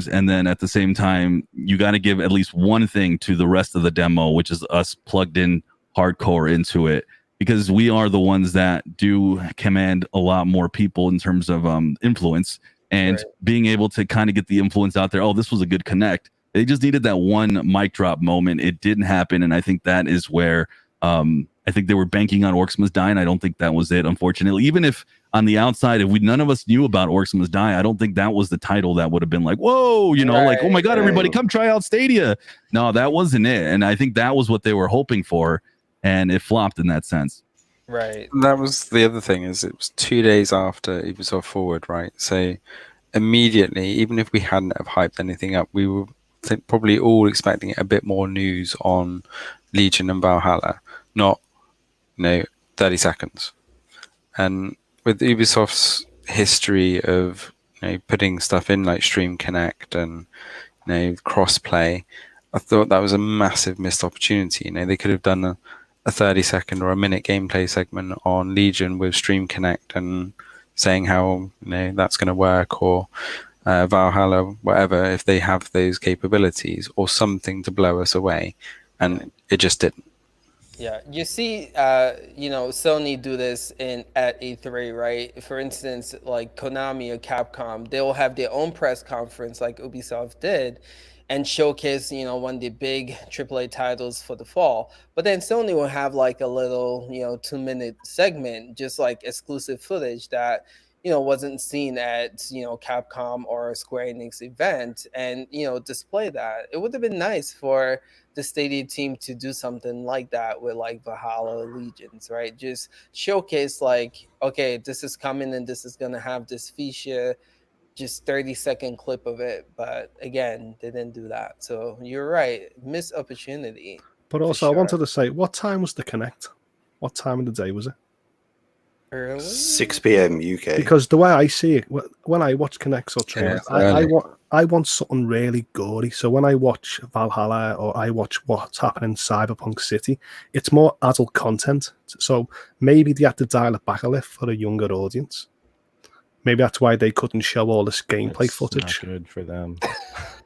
and then at the same time, you got to give at least one thing to the rest of the demo, which is us plugged in hardcore into it, because we are the ones that do command a lot more people in terms of influence and being able to kind of get the influence out there. Oh, this was a good connect. They just needed that one mic drop moment. It didn't happen, and I think that is where I think they were banking on Orcs Must Die, and I don't think that was it, unfortunately. Even if on the outside, if none of us knew about Orcs Must Die, I don't think that was the title that would have been like, whoa, like, oh my God, everybody come try out Stadia. No, that wasn't it, and I think that was what they were hoping for, and it flopped in that sense. Right. That was the other thing, is it was 2 days after Ubisoft Forward, right? So immediately, even if we hadn't have hyped anything up, we were probably all expecting a bit more news on Legion and Valhalla, not 30 seconds. And with Ubisoft's history of putting stuff in like Stream Connect and crossplay, I thought that was a massive missed opportunity. They could have done a 30-second or a minute gameplay segment on Legion with Stream Connect and saying how that's going to work, or Valhalla, whatever, if they have those capabilities or something to blow us away, and it just didn't. Yeah, you see, Sony do this at E3, right? For instance, like Konami or Capcom, they will have their own press conference like Ubisoft did, and showcase, one of the big AAA titles for the fall. But then Sony will have like a little, 2-minute segment, just like exclusive footage that wasn't seen at, Capcom or Square Enix event, and, display that. It would have been nice for the Stadia team to do something like that with like Valhalla Legions, right? Just showcase like, okay, this is coming and this is going to have this feature, just 30-second clip of it. But again, they didn't do that. So you're right. Missed opportunity. But also, I wanted to say, what time was the Connect? What time of the day was it? Early? 6 p.m. UK. Because the way I see it, when I watch Connects or trailers, I want something really gory. So when I watch Valhalla or I watch what's happening in Cyberpunk City, it's more adult content. So maybe they had to dial it back a little for a younger audience. Maybe that's why they couldn't show all this gameplay footage. Not good for them.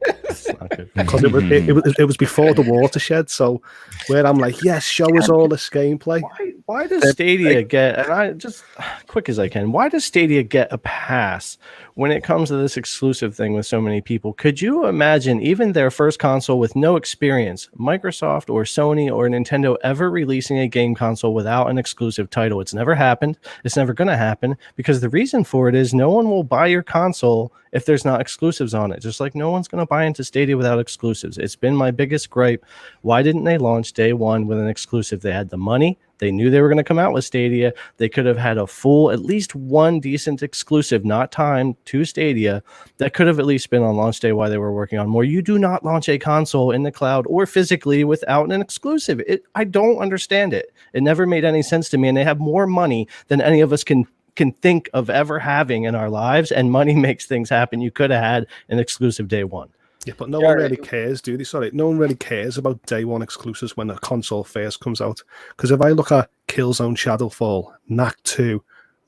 It's not good because it was before the watershed. So where I'm like, yes, show us all this gameplay. Why does Stadia get? And I just quick as I can. Why does Stadia get a pass when it comes to this exclusive thing with so many people? Could you imagine even their first console with no experience, Microsoft or Sony or Nintendo, ever releasing a game console without an exclusive title? It's never happened. It's never going to happen, because the reason for it is no one will buy your console if there's not exclusives on it. Just like no one's going to buy into Stadia without exclusives. It's been my biggest gripe. Why didn't they launch day one with an exclusive? They had the money. They knew they were going to come out with Stadia. They could have had a full, at least one decent exclusive, not timed, to Stadia, that could have at least been on launch day while they were working on more. You do not launch a console in the cloud or physically without an exclusive. I don't understand it. It never made any sense to me, and they have more money than any of us can think of ever having in our lives, and money makes things happen. You could have had an exclusive day one. Yeah, but no one really cares, do they? Sorry, no one really cares about day one exclusives when a console first comes out. Because if I look at Killzone Shadowfall, Knack 2,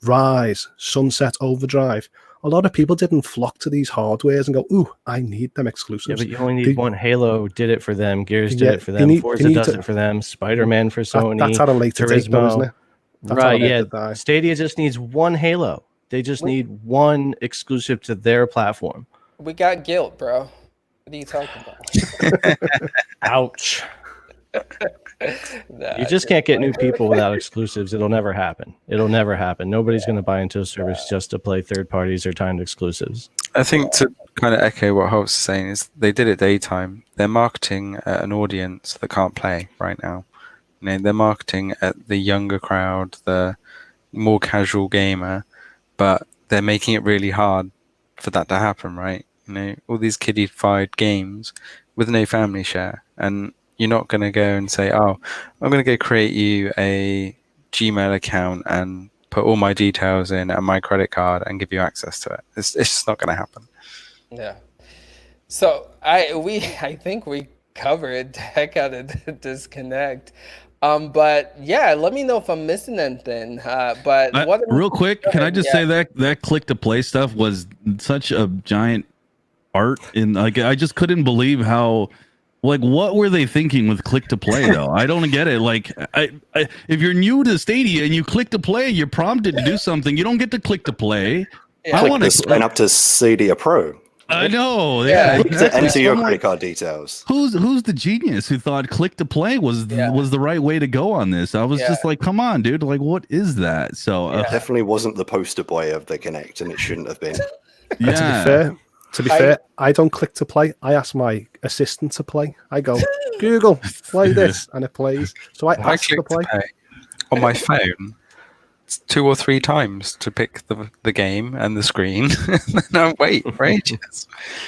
Rise, Sunset Overdrive, a lot of people didn't flock to these hardwares and go, ooh, I need them exclusives. Yeah, but you only need one. Halo did it for them. Gears did it for them. Forza does it for them. Spider-Man for Sony. That's at a later date, though, isn't it? Right, yeah. Stadia just needs one Halo. They just need one exclusive to their platform. We got guilt, bro. What are you talking about? Ouch. You just can't get new people without exclusives. It'll never happen. It'll never happen. Nobody's going to buy into a service just to play third parties or timed exclusives. I think kind of echo what Hoults is saying. Is they did it daytime. They're marketing at an audience that can't play right now. You know, they're marketing at the younger crowd, the more casual gamer, but they're making it really hard for that to happen, right? You know, all these kiddified games with no family share, and you're not going to go and say, "Oh, I'm going to go create you a Gmail account and put all my details in and my credit card and give you access to it." It's just not going to happen. Yeah. So I think we covered the heck out of the disconnect. But yeah, let me know if I'm missing anything. But real quick, can I just say that click to play stuff was such a giant art in, like, I just couldn't believe how, like, what were they thinking with click to play though? I don't get it. Like, I if you're new to Stadia and you click to play, you're prompted to do something. You don't get to click to play. Yeah. I want to sign up to Stadia Pro. I know. Yeah. Exactly. Enter your credit card details. Who's the genius who thought click to play was the right way to go on this? I was just like, come on, dude. Like, what is that? So it definitely wasn't the poster boy of the Kinect, and it shouldn't have been. Yeah. To be fair, I don't click to play. I ask my assistant to play. I go, Google, play this, and it plays. So I ask to play on my phone 2 or 3 times to pick the game and the screen. No, wait for ages.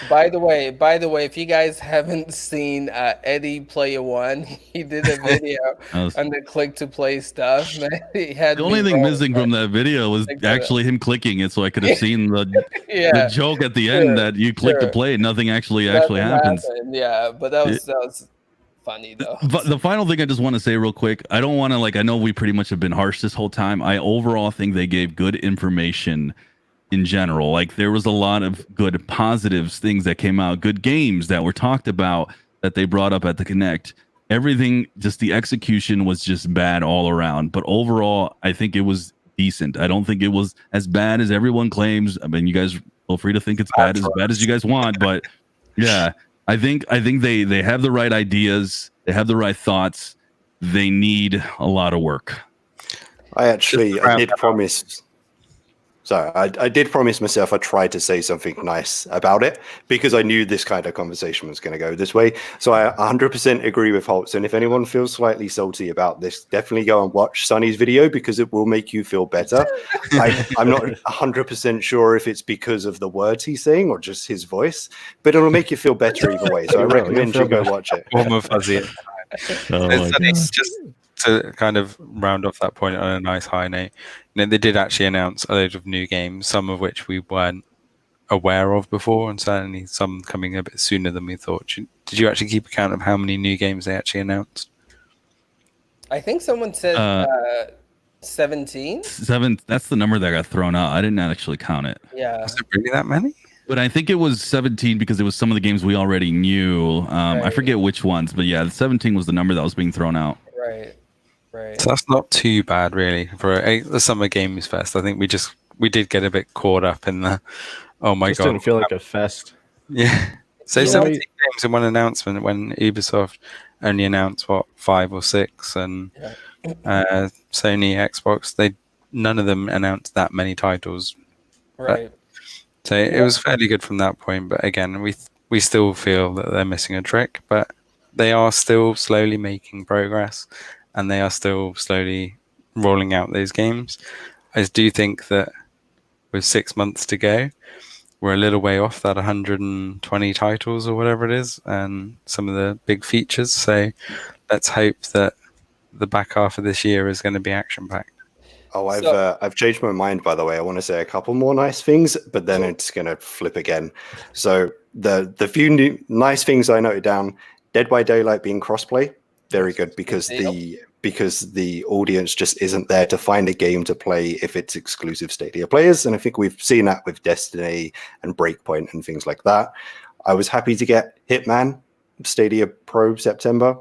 By the way, if you guys haven't seen Eddie Player One, he did a video on the click to play stuff. Man, he had the only thing missing from that video was actually him clicking it, so I could have seen the joke at the end that you click to play, nothing actually happens. Yeah, but that was funny though. But the final thing I just want to say real quick, I don't want to, like, I know we pretty much have been harsh this whole time. I overall think they gave good information in general. Like, there was a lot of good positives, things that came out, good games that were talked about that they brought up at the Kinect. Everything, just the execution was just bad all around. But overall, I think it was decent. I don't think it was as bad as everyone claims. I mean, you guys feel free to think it's bad as you guys want, but yeah. I think they have the right ideas. They have the right thoughts. They need a lot of work. I did promise. So I did promise myself I'd try to say something nice about it because I knew this kind of conversation was going to go this way. So I 100% agree with Hoults. And if anyone feels slightly salty about this, definitely go and watch Sunny's video because it will make you feel better. I'm not 100% sure if it's because of the words he's saying or just his voice, but it'll make you feel better either way. So I recommend you go watch it. Warm and fuzzy. It's just to kind of round off that point on a nice high note, you know, they did actually announce a load of new games, some of which we weren't aware of before, and certainly some coming a bit sooner than we thought. Did you actually keep account of how many new games they actually announced? I think someone said 17. That's the number that got thrown out. I didn't actually count it. Yeah. Was it really that many? But I think it was 17 because it was some of the games we already knew. Right. I forget which ones, but yeah, 17 was the number that was being thrown out. Right. So that's not too bad, really, for the Summer Games Fest. I think we did get a bit caught up in the, oh my god, didn't feel like a fest. Yeah. So 17 games in one announcement when Ubisoft only announced 5 or 6, and Sony, Xbox, none of them announced that many titles. Right. So it was fairly good from that point, but again, we still feel that they're missing a trick, but they are still slowly making progress. And they are still slowly rolling out those games. I do think that with 6 months to go, we're a little way off that 120 titles or whatever it is, and some of the big features. So let's hope that the back half of this year is going to be action-packed. Oh, I've changed my mind, by the way. I want to say a couple more nice things, but then it's going to flip again. So the few new nice things I noted down, Dead by Daylight being crossplay, very good because the audience just isn't there to find a game to play if it's exclusive Stadia players. And I think we've seen that with Destiny and Breakpoint and things like that. I was happy to get Hitman Stadia Pro September.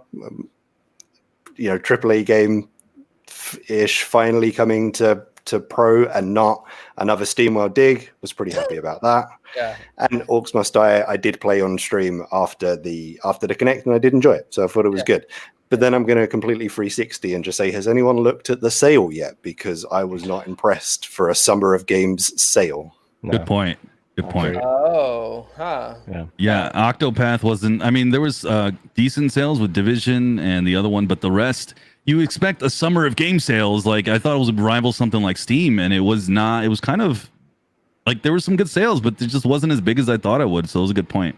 AAA game-ish finally coming to Pro and not another SteamWorld dig. Was pretty happy about that. Yeah. And Orcs Must Die, I did play on stream after the Kinect and I did enjoy it. So I thought it was good. But then I'm going to completely 360 and just say, has anyone looked at the sale yet? Because I was not impressed for a Summer of Games sale. No. Good point. Good point. Oh, huh. Yeah, Octopath wasn't. I mean, there was decent sales with Division and the other one, but the rest, you expect a summer of game sales. Like I thought it was rival something like Steam, and it was not. It was kind of like there were some good sales, but it just wasn't as big as I thought it would. So it was a good point.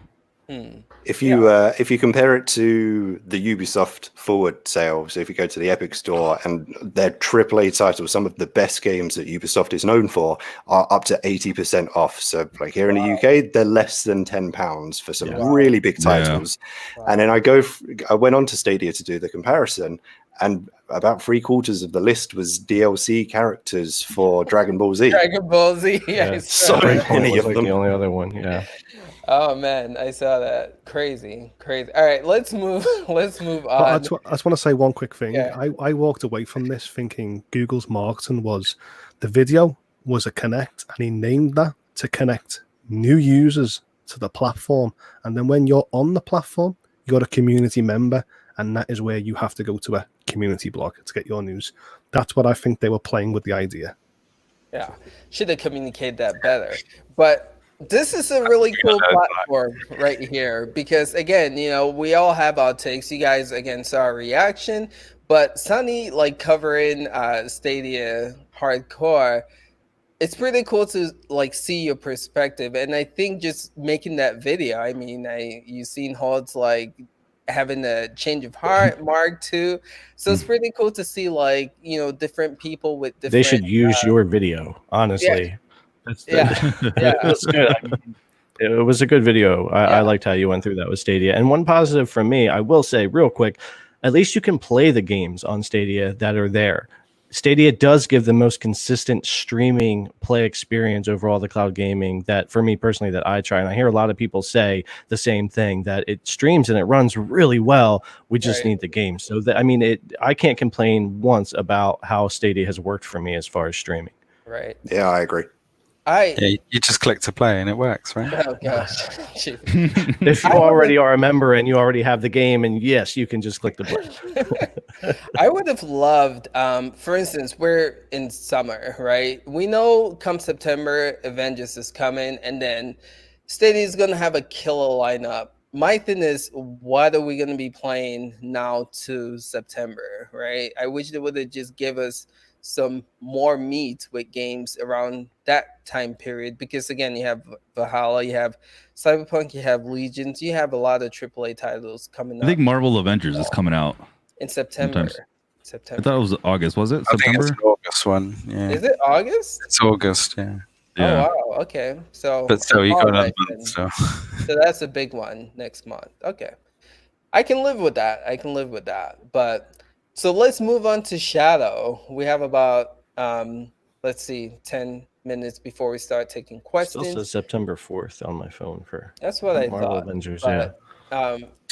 If you compare it to the Ubisoft Forward sales, if you go to the Epic Store and their AAA titles, some of the best games that Ubisoft is known for are up to 80% off. So like here in the UK, they're less than £10 for some really big titles. And then I went on to Stadia to do the comparison, and about 3/4 of the list was DLC characters for Dragon Ball Z. Dragon Ball Z, so many of them. The only other one, Oh man, I saw that. Crazy. All right, let's move on. I just want to say one quick thing. I walked away from this thinking Google's marketing was the video was a connect, and he named that to connect new users to the platform. And then when you're on the platform, you're a community member, and that is where you have to go to a community blog to get your news. That's what I think they were playing with the idea. Yeah, should have communicated that better. But this is a really cool platform right here because, again, we all have our takes. You guys, again, saw our reaction, but Sunny, like, covering Stadia hardcore, it's pretty cool to, like, see your perspective. And I think just making that video, I mean, you've seen Hoults, like, having a change of heart, Mark too. So it's pretty cool to see, like, different people with different... They should use your video, honestly. That's good. It was a good video. I liked how you went through that with Stadia. And one positive from me, I will say real quick, at least you can play the games on Stadia that are there. Stadia does give the most consistent streaming play experience over all the cloud gaming that, for me personally, that I try. And I hear a lot of people say the same thing, that it streams and it runs really well. We just need the game. So I can't complain once about how Stadia has worked for me as far as streaming. Right. Yeah, I agree. You just click to play and it works, right? Oh gosh. If you already are a member and you already have the game, and yes, you can just click to play. I would have loved, for instance, we're in summer, right? We know come September, Avengers is coming, and then Stadia is going to have a killer lineup. My thing is, what are we going to be playing now to September, right? I wish they would have just give us some more meat with games around that time period, because again, you have Valhalla, you have Cyberpunk, you have Legions, you have a lot of AAA titles coming up. I think Marvel Avengers is coming out in September. I thought it was August. Was it September? I think it's August one. Yeah. Is it August? It's August. Yeah. Oh wow. Okay. So, but still, you got another month. So that's a big one next month. Okay, I can live with that. But so let's move on to Shadow. We have about, let's see, 10 minutes before we start taking questions. It's also September 4th on my phone for That's what Marvel I thought. Avengers,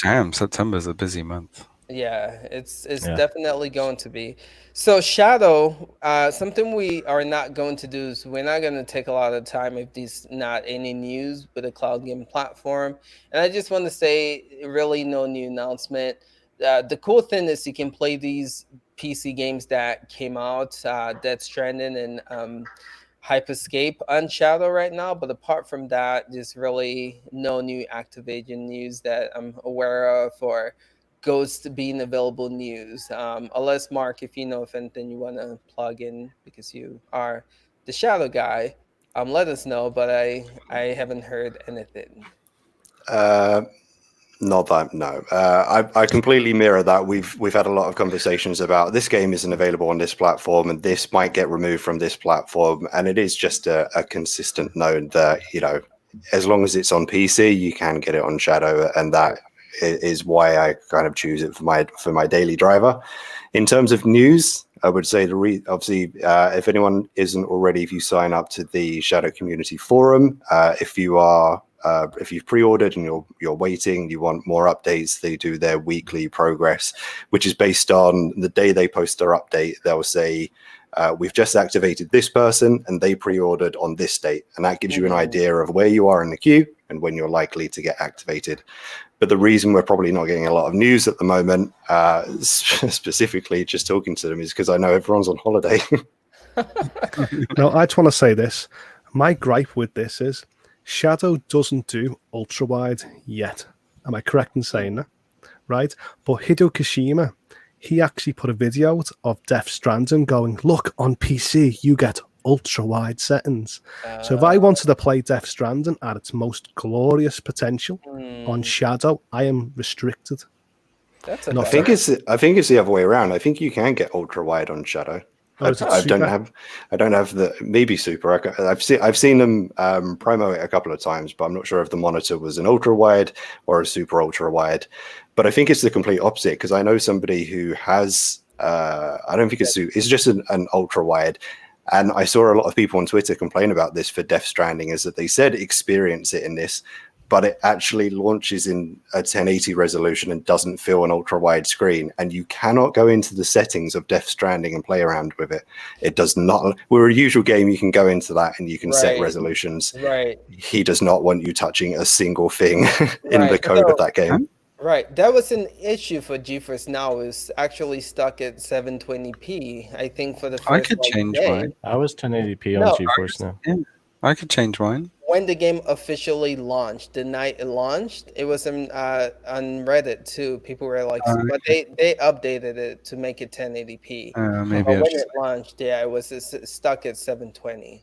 Damn, September's a busy month. Yeah, it's definitely going to be. So Shadow, something we are not going to do is we're not going to take a lot of time if there's not any news with a cloud game platform. And I just want to say, really no new announcement. The cool thing is you can play these PC games that came out, Death Stranding and Hyperscape on Shadow right now. But apart from that, there's really no new Activision news that I'm aware of, or Ghost being available news. Unless, Mark, if you know of anything you want to plug in because you are the Shadow guy, let us know. But I haven't heard anything. Not that, no. I completely mirror that. We've had a lot of conversations about this game isn't available on this platform, and this might get removed from this platform. And it is just a consistent note that, as long as it's on PC, you can get it on Shadow, and that is why I kind of choose it for my daily driver. In terms of news, I would say obviously, if anyone isn't already, if you sign up to the Shadow Community Forum, if you've pre-ordered and you're waiting, you want more updates, they do their weekly progress, which is based on the day they post their update. They'll say, we've just activated this person and they pre-ordered on this date. And that gives you an idea of where you are in the queue and when you're likely to get activated. But the reason we're probably not getting a lot of news at the moment, specifically just talking to them, is because I know everyone's on holiday. No, I just want to say this. My gripe with this is Shadow doesn't do ultra wide yet. Am I correct in saying that? Right? But Hideo Kashima, he actually put a video out of Death Stranding going, look, on PC, you get ultra wide settings. So if I wanted to play Death Stranding at its most glorious potential on Shadow, I am restricted. I think it's the other way around. I think you can get ultra wide on Shadow. I don't have the maybe super. I've seen them promo it a couple of times, but I'm not sure if the monitor was an ultra wide or a super ultra wide. But I think it's the complete opposite, because I know somebody who has I don't think it's just an ultra wide, and I saw a lot of people on Twitter complain about this for Death Stranding, is that they said experience it in this, but it actually launches in a 1080 resolution and doesn't feel an ultra wide screen. And you cannot go into the settings of Death Stranding and play around with it. It does not. We're a usual game. You can go into that and you can set resolutions. Right. He does not want you touching a single thing in the code of that game. Right. That was an issue for GeForce Now. Is actually stuck at 720p. I think for the first I could change mine. I was 1080p on GeForce Now. Yeah, I could change mine. When the game officially launched, the night it launched, it was on Reddit too. People were like, but they updated it to make it 1080p. Maybe but when it launched, it was stuck at 720.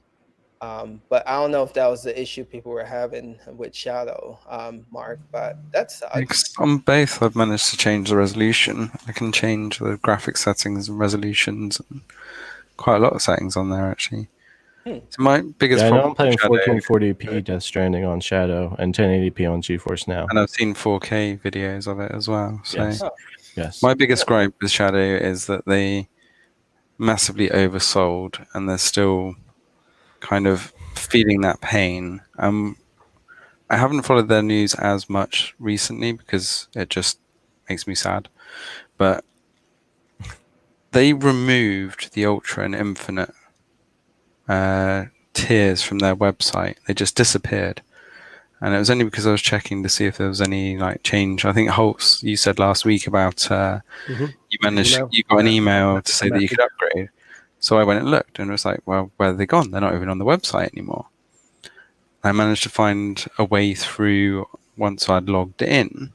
But I don't know if that was the issue people were having with Shadow, Mark. But that sucks. On both, I've managed to change the resolution. I can change the graphic settings and resolutions, and quite a lot of settings on there actually. So my biggest problem. I'm playing 1440p Death Stranding on Shadow and 1080p on GeForce Now. And I've seen 4K videos of it as well. So yes. My biggest gripe with Shadow is that they massively oversold, and they're still kind of feeling that pain. I haven't followed their news as much recently because it just makes me sad. But they removed the Ultra and Infinite tiers from their website. They just disappeared, and it was only because I was checking to see if there was any like change. I think Hoults, you said last week about you got an email to say that you could upgrade. So I went and looked, and it was like, well, where are they gone? They're not even on the website anymore. I managed to find a way through once I'd logged in,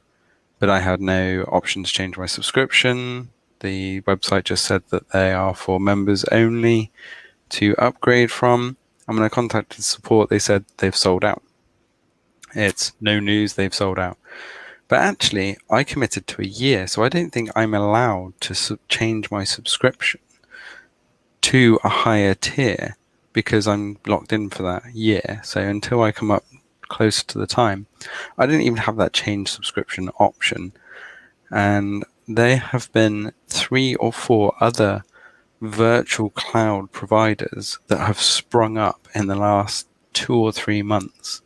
but I had no option to change my subscription. The website just said that they are for members only to upgrade from. And when I contacted support, they said they've sold out. It's no news, they've sold out. But actually, I committed to a year, so I don't think I'm allowed to change my subscription to a higher tier because I'm locked in for that year. So until I come up closer to the time, I didn't even have that change subscription option. And there have been 3 or 4 other virtual cloud providers that have sprung up in the last 2 or 3 months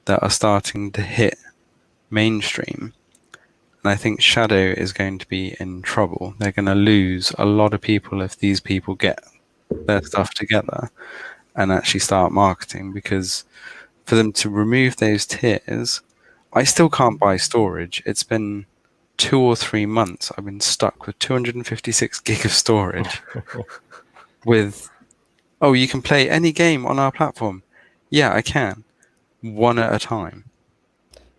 that are starting to hit mainstream. And I think Shadow is going to be in trouble. They're going to lose a lot of people if these people get their stuff together and actually start marketing, because for them to remove those tiers, I still can't buy storage. It's been 2 or 3 months. I've been stuck with 256 gig of storage with, you can play any game on our platform. Yeah, I can. One at a time.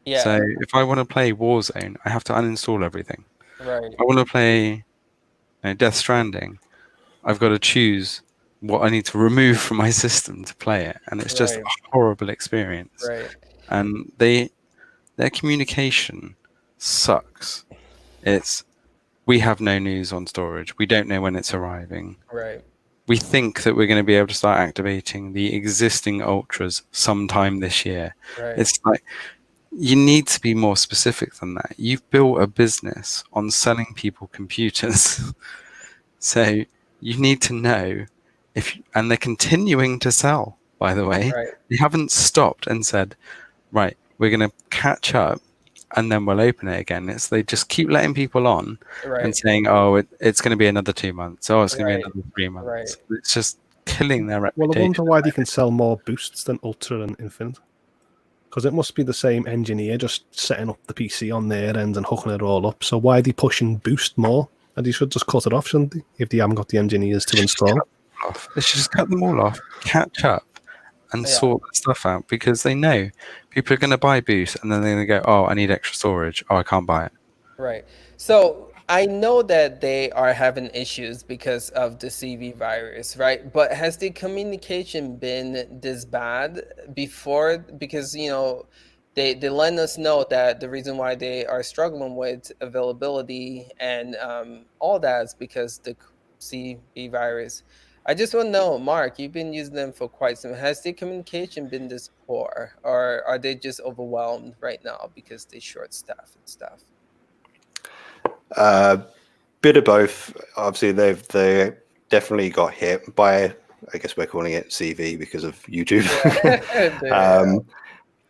Yeah. So if I want to play Warzone, I have to uninstall everything. Right. I want to play Death Stranding. I've got to choose what I need to remove from my system to play it. And it's just a horrible experience. Right. And their communication sucks. It's, we have no news on storage. We don't know when it's arriving. Right. We think that we're going to be able to start activating the existing Ultras sometime this year. Right. It's like, you need to be more specific than that. You've built a business on selling people computers. So you need to know and they're continuing to sell, by the way. Right. They haven't stopped and said, right, we're going to catch up and then we'll open it again. They just keep letting people on and saying, it's going to be another 2 months. It's going to be another 3 months. Right. It's just killing their reputation. Well, I wonder why they can sell more boosts than Ultra and Infinite. Because it must be the same engineer just setting up the PC on their end and hooking it all up. So why are they pushing Boost more? And they should just cut it off, shouldn't they? If they haven't got the engineers to install. They should just cut them all off, catch up, and sort that stuff out, because they know people are going to buy Boost and then they're going to go, oh, I need extra storage. Oh, I can't buy it. Right. So I know that they are having issues because of the CV virus, right? But has the communication been this bad before? Because, you know, they let us know that the reason why they are struggling with availability and all that is because the CV virus. I just want to know, Mark, you've been using them for quite some. Has the communication been this poor, or are they just overwhelmed right now because they short staff and stuff? Bit of both. Obviously, they definitely got hit by, I guess we're calling it CV because of YouTube.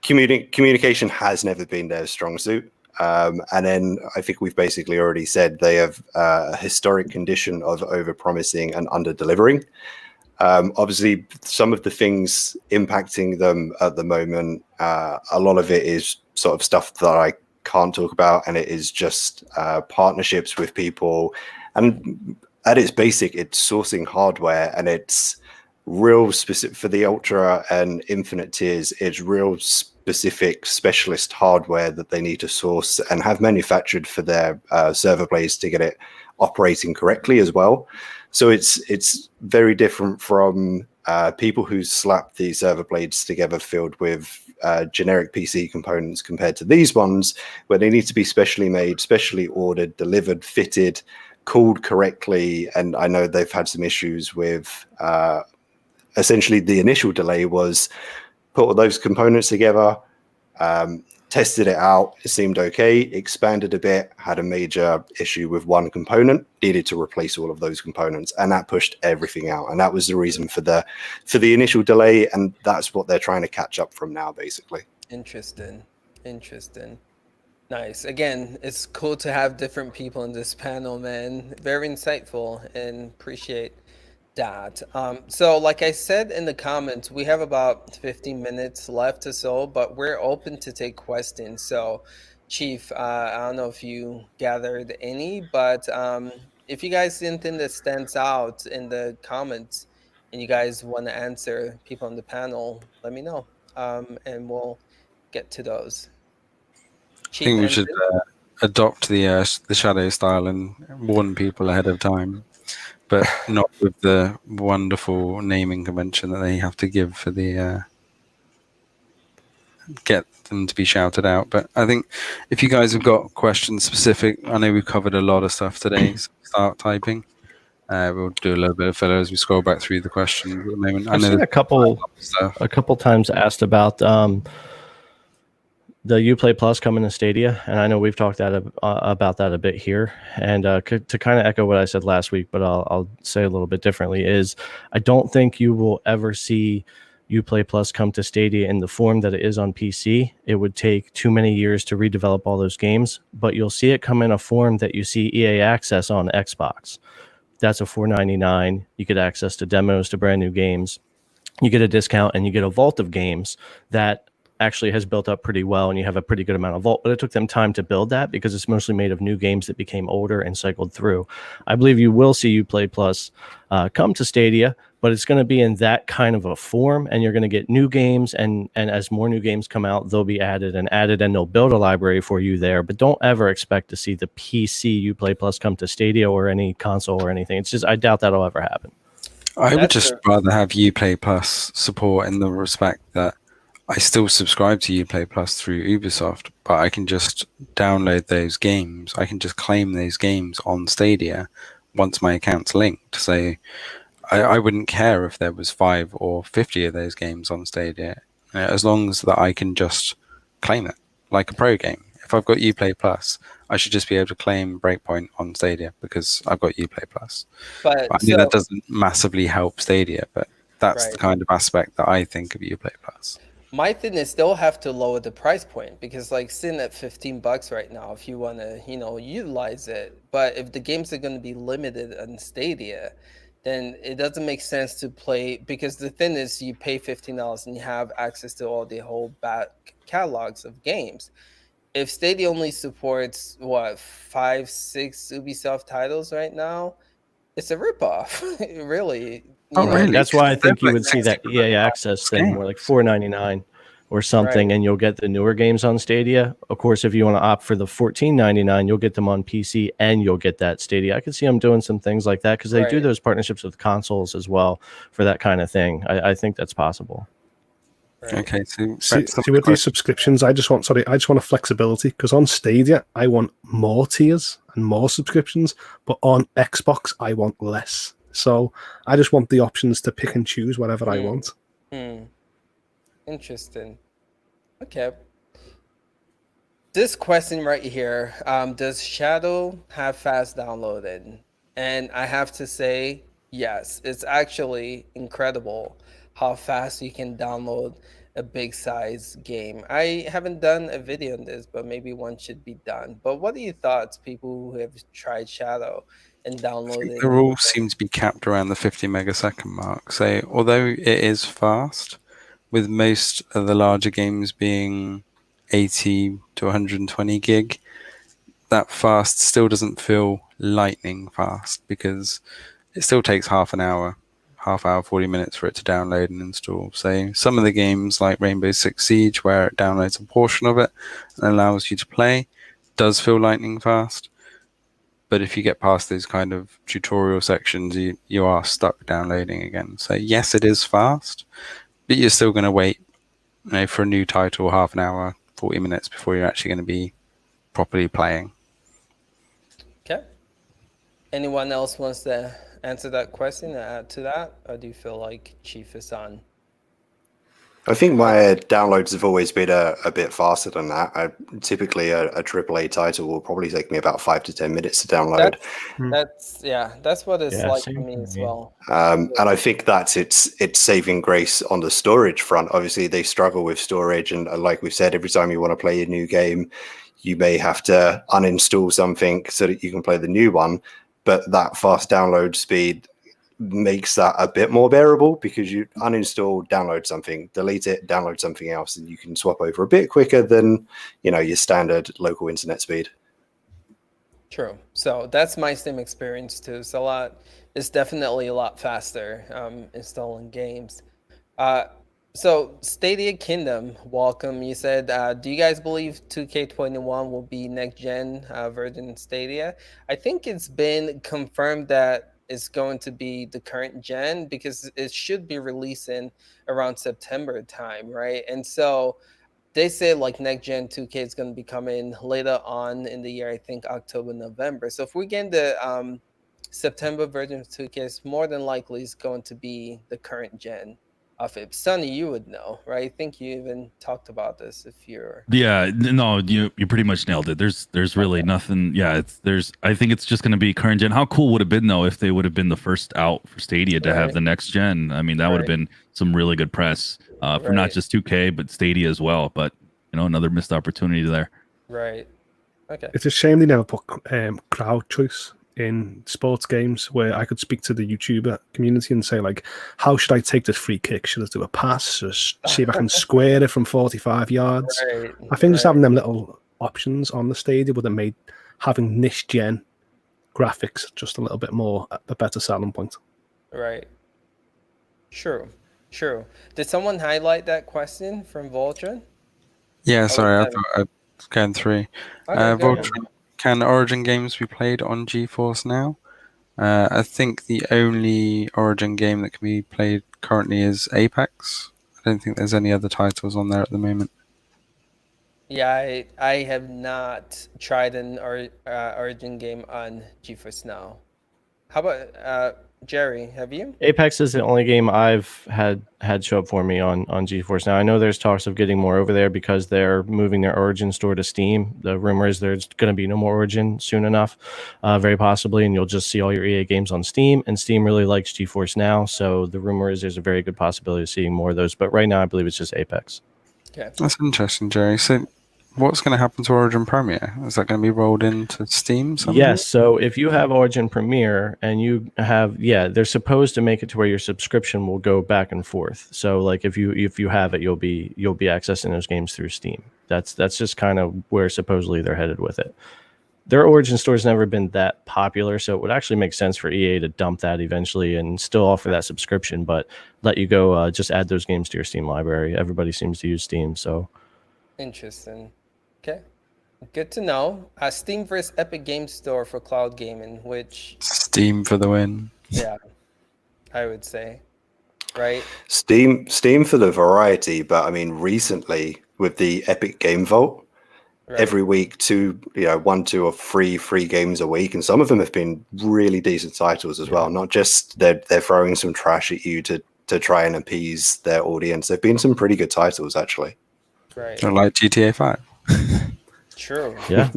Communication has never been their strong suit. And then I think we've basically already said they have a historic condition of over-promising and under-delivering. Obviously, some of the things impacting them at the moment, a lot of it is sort of stuff that I can't talk about, and it is just partnerships with people. And at its basic, it's sourcing hardware, and it's real specific for the Ultra and Infinite tiers. It's real specific specialist hardware that they need to source and have manufactured for their server blades to get it operating correctly as well. So it's very different from people who slap the server blades together filled with generic PC components compared to these ones, where they need to be specially made, specially ordered, delivered, fitted, cooled correctly. And I know they've had some issues with essentially the initial delay was put all those components together, tested it out, it seemed okay, expanded a bit, had a major issue with one component, needed to replace all of those components, and that pushed everything out. And that was the reason for the initial delay, and that's what they're trying to catch up from now, basically. Interesting. Nice. Again, it's cool to have different people in this panel, man. Very insightful, and appreciate that. So like I said in the comments, we have about 15 minutes left or so, but we're open to take questions. So Chief, I don't know if you gathered any, but if you guys see anything that stands out in the comments and you guys want to answer people on the panel, let me know, and we'll get to those. Chief, I think we should adopt the Shadow style and warn people ahead of time, but not with the wonderful naming convention that they have to give for the get them to be shouted out. But I think if you guys have got questions specific, I know we've covered a lot of stuff today, so start typing. We'll do a little bit of filler as we scroll back through the questions at the moment. I've seen a couple times asked about the Uplay Plus coming to Stadia, and I know we've talked about that a bit here. And to kind of echo what I said last week, but I'll say a little bit differently, is I don't think you will ever see Uplay Plus come to Stadia in the form that it is on PC. It would take too many years to redevelop all those games, but you'll see it come in a form that you see EA Access on Xbox. That's a $4.99. You get access to demos to brand new games. You get a discount, and you get a vault of games that actually has built up pretty well, and you have a pretty good amount of vault, but it took them time to build that because it's mostly made of new games that became older and cycled through. I believe you will see Uplay Plus come to Stadia, but it's going to be in that kind of a form, and you're going to get new games, and as more new games come out, they'll be added, and they'll build a library for you there. But don't ever expect to see the PC Uplay Plus come to Stadia or any console or anything. It's just, I doubt that'll ever happen. I would just rather have Uplay Plus support in the respect that I still subscribe to Uplay Plus through Ubisoft, but I can just download those games. I can just claim those games on Stadia once my account's linked. So I wouldn't care if there was 5 or 50 of those games on Stadia, as long as that I can just claim it like a pro game. If I've got Uplay Plus, I should just be able to claim Breakpoint on Stadia because I've got Uplay Plus. But I mean, that doesn't massively help Stadia, but that's the kind of aspect that I think of Uplay Plus. My thing is they'll have to lower the price point, because like sitting at $15 right now, if you want to, utilize it. But if the games are going to be limited on Stadia, then it doesn't make sense to play, because the thing is you pay $15 and you have access to all the whole back catalogs of games. If Stadia only supports 5, 6 Ubisoft titles right now, it's a ripoff. Really. Really? That's why I think you would see that EA Access thing more like $4.99 or something, and you'll get the newer games on Stadia. Of course, if you want to opt for the $14.99, you'll get them on PC and you'll get that Stadia. I could see them doing some things like that because they do those partnerships with consoles as well for that kind of thing. I think that's possible. Right. Okay, so see with these subscriptions, I just want a flexibility, because on Stadia I want more tiers and more subscriptions, but on Xbox I want less. So I just want the options to pick and choose whatever I want. Interesting. Okay. This question right here, does Shadow have fast downloading? And I have to say, yes. It's actually incredible how fast you can download a big size game. I haven't done a video on this, but maybe one should be done. But what are your thoughts, people who have tried Shadow and downloaded? They all seem to be capped around the 50 megasecond mark. So although it is fast, with most of the larger games being 80 to 120 gig, that fast still doesn't feel lightning fast, because it still takes half hour, 40 minutes for it to download and install. So some of the games like Rainbow Six Siege, where it downloads a portion of it and allows you to play, does feel lightning fast. But if you get past those kind of tutorial sections, you are stuck downloading again. So yes, it is fast, but you're still going to wait, for a new title, half an hour, 40 minutes before you're actually going to be properly playing. Okay. Anyone else wants to answer that question and add to that? Or do you feel like Chief is on? I think my downloads have always been a bit faster than that. Typically, a AAA title will probably take me about 5 to 10 minutes to download. That's what it's like for me as well. And I think that's its saving grace on the storage front. Obviously, they struggle with storage, and like we've said, every time you want to play a new game, you may have to uninstall something so that you can play the new one. But that fast download speed makes that a bit more bearable, because you uninstall, download something, delete it, download something else, and you can swap over a bit quicker than your standard local internet speed. True. So that's my Steam experience too. It's definitely a lot faster installing games. So Stadia Kingdom, welcome. You said, do you guys believe 2K21 will be next gen version Stadia? I think it's been confirmed that it's going to be the current gen, because it should be releasing around September time, right? And so they say like next gen 2K is going to be coming later on in the year, I think October, November. So if we get the September version of 2K, it's more than likely it's going to be the current gen of it. Sunny, you would know, right? I think you even talked about this if you're... Yeah, no, you pretty much nailed it. There's really nothing. Yeah, I think it's just going to be current gen. How cool would it have been though if they would have been the first out for Stadia to have the next gen? I mean, that would have been some really good press for not just 2K but Stadia as well. But another missed opportunity there. Right. Okay. It's a shame they never put crowd choice in sports games, where I could speak to the YouTuber community and say, like, how should I take this free kick? Should I do a pass, or see if I can square it from 45 yards? I think just having them little options on the Stadia would have made having this gen graphics just a little bit more a better selling point. Right. True. Did someone highlight that question from Voltron? Yeah, sorry, I thought I was going through. Voltron, can Origin games be played on GeForce Now? I think the only Origin game that can be played currently is Apex. I don't think there's any other titles on there at the moment. Yeah, I have not tried an Origin game on GeForce Now. How about Jerry? Have you? Apex is the only game I've had show up for me on GeForce Now. I know there's talks of getting more over there because they're moving their Origin store to Steam. The rumor is there's going to be no more Origin soon enough, very possibly, and you'll just see all your EA games on Steam. And Steam really likes GeForce Now, so the rumor is there's a very good possibility of seeing more of those. But right now, I believe it's just Apex. Okay, that's interesting, Jerry. So, what's going to happen to Origin Premier? Is that going to be rolled into Steam somehow? Yes, so if you have Origin Premier and you have, they're supposed to make it to where your subscription will go back and forth. So like if you have it, you'll be accessing those games through Steam. That's just kind of where supposedly they're headed with it. their Origin store's never been that popular, so it would actually make sense for EA to dump that eventually and still offer that subscription, but let you go just add those games to your Steam library. Everybody seems to use Steam, so. Interesting. Okay. Good to know. Steam versus Epic Games Store for cloud gaming, which... Steam for the win. Yeah, I would say. Right? Steam for the variety, but I mean, recently with the Epic Game Vault, every week, 1, 2, or 3 free games a week, and some of them have been really decent titles as well. Not just they're throwing some trash at you to try and appease their audience. There've been some pretty good titles actually. Right. Like GTA 5. True. Yeah.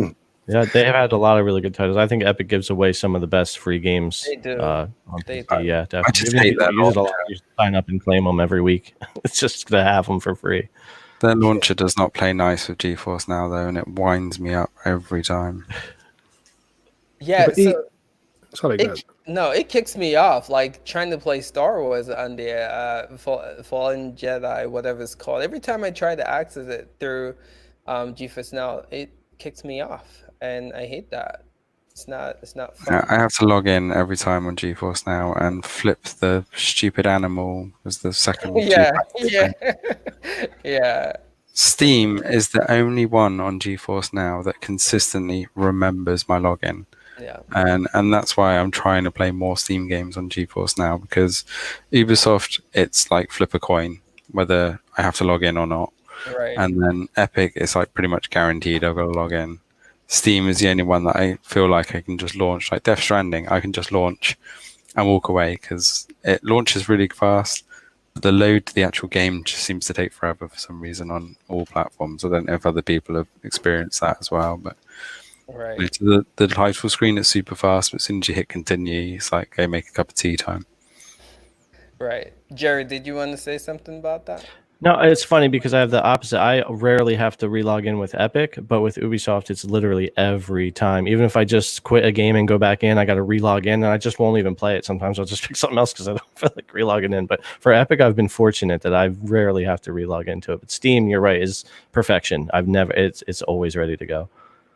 Yeah, they have had a lot of really good titles. I think Epic gives away some of the best free games. They do. Yeah, definitely. I just hate that. Use it a lot. You sign up and claim them every week. It's just to have them for free. Their launcher does not play nice with GeForce Now, though, and it winds me up every time. Yeah, Sorry, it kicks me off. Like trying to play Star Wars on the Fallen Jedi, whatever it's called. Every time I try to access it through GeForce Now, it kicks me off, and I hate that. It's not fun. I have to log in every time on GeForce Now and flip the stupid animal as the second. Yeah. Steam is the only one on GeForce Now that consistently remembers my login. Yeah. And that's why I'm trying to play more Steam games on GeForce Now, because Ubisoft, it's like flip a coin whether I have to log in or not. Right. And then Epic is like pretty much guaranteed I've got to log in. Steam is the only one that I feel like I can just launch, like Death Stranding. I can just launch and walk away because it launches really fast. The load to the actual game just seems to take forever for some reason on all platforms. I don't know if other people have experienced that as well, but the title screen is super fast, but as soon as you hit continue, it's like, go make a cup of tea time. Right. Jerry, did you want to say something about that? No, it's funny because I have the opposite. I rarely have to relog in with Epic, but with Ubisoft, it's literally every time. Even if I just quit a game and go back in, I got to relog in, and I just won't even play it. Sometimes I'll just pick something else because I don't feel like relogging in. But for Epic, I've been fortunate that I rarely have to relog into it. But Steam, you're right, is perfection. It's always ready to go.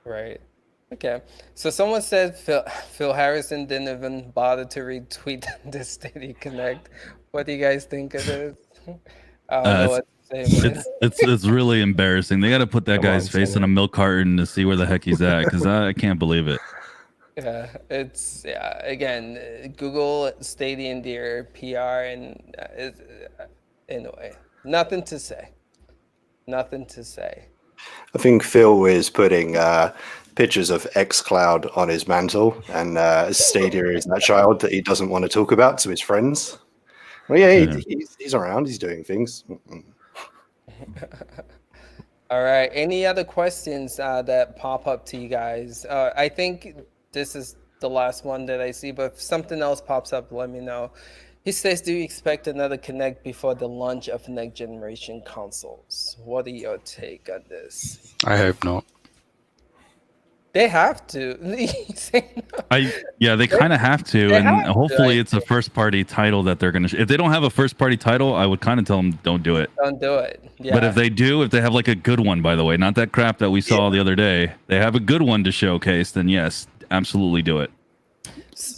Right. Okay. So someone said Phil Harrison didn't even bother to retweet the Stadia Connect. What do you guys think of this? I don't know what to say, it's really embarrassing. They got to put that guy's face in a milk carton to see where the heck he's at, because I can't believe it. Yeah, again, Google Stadia and their PR, and anyway, nothing to say. I think Phil is putting pictures of Xcloud on his mantle, and Stadia is that child that he doesn't want to talk about to his friends. Well, he's around. He's doing things. All right. Any other questions that pop up to you guys? I think this is the last one that I see, but if something else pops up, let me know. He says, do you expect another Connect before the launch of next generation consoles? What are your take on this? I hope not. They have to. They kind of have to, and hopefully it's a first-party title that they're going to. If they don't have a first-party title, I would kind of tell them don't do it. Don't do it. Yeah. But if they do, if they have like a good one, by the way, not that crap that we saw the other day, they have a good one to showcase, then yes, absolutely do it.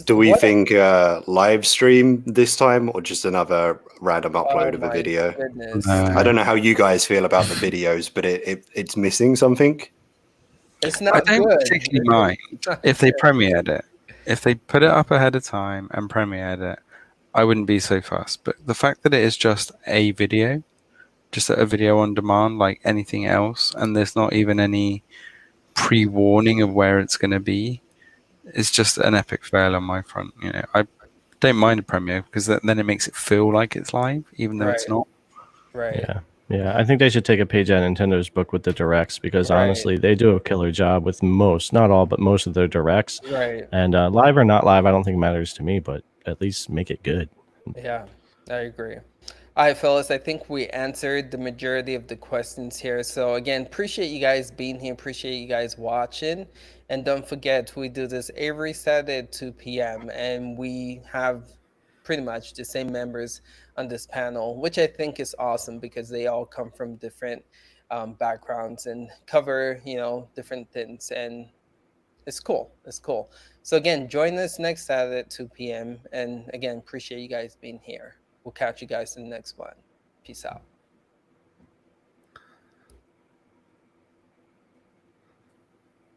Do we think live stream this time, or just another random upload of a video? I don't know how you guys feel about the videos, but it's missing something. It's not I don't good. particularly mind if they premiered it. If they put it up ahead of time and premiered it, I wouldn't be so fussed. But the fact that it is just a video, just a video on demand like anything else, and there's not even any pre-warning of where it's going to be, is just an epic fail on my front. You know, I don't mind a premiere because then it makes it feel like it's live, even though it's not. Right. Yeah, I think they should take a page out of Nintendo's book with the directs, because honestly, they do a killer job with most, not all, but most of their directs. Right. And live or not live, I don't think it matters to me, but at least make it good. Yeah, I agree. All right, fellas, I think we answered the majority of the questions here. So again, appreciate you guys being here. Appreciate you guys watching. And don't forget, we do this every Saturday at 2 p.m. And we have pretty much the same members on this panel, which I think is awesome because they all come from different backgrounds and cover, different things. And it's cool. It's cool. So again, join us next Saturday at 2 p.m. And again, appreciate you guys being here. We'll catch you guys in the next one. Peace out.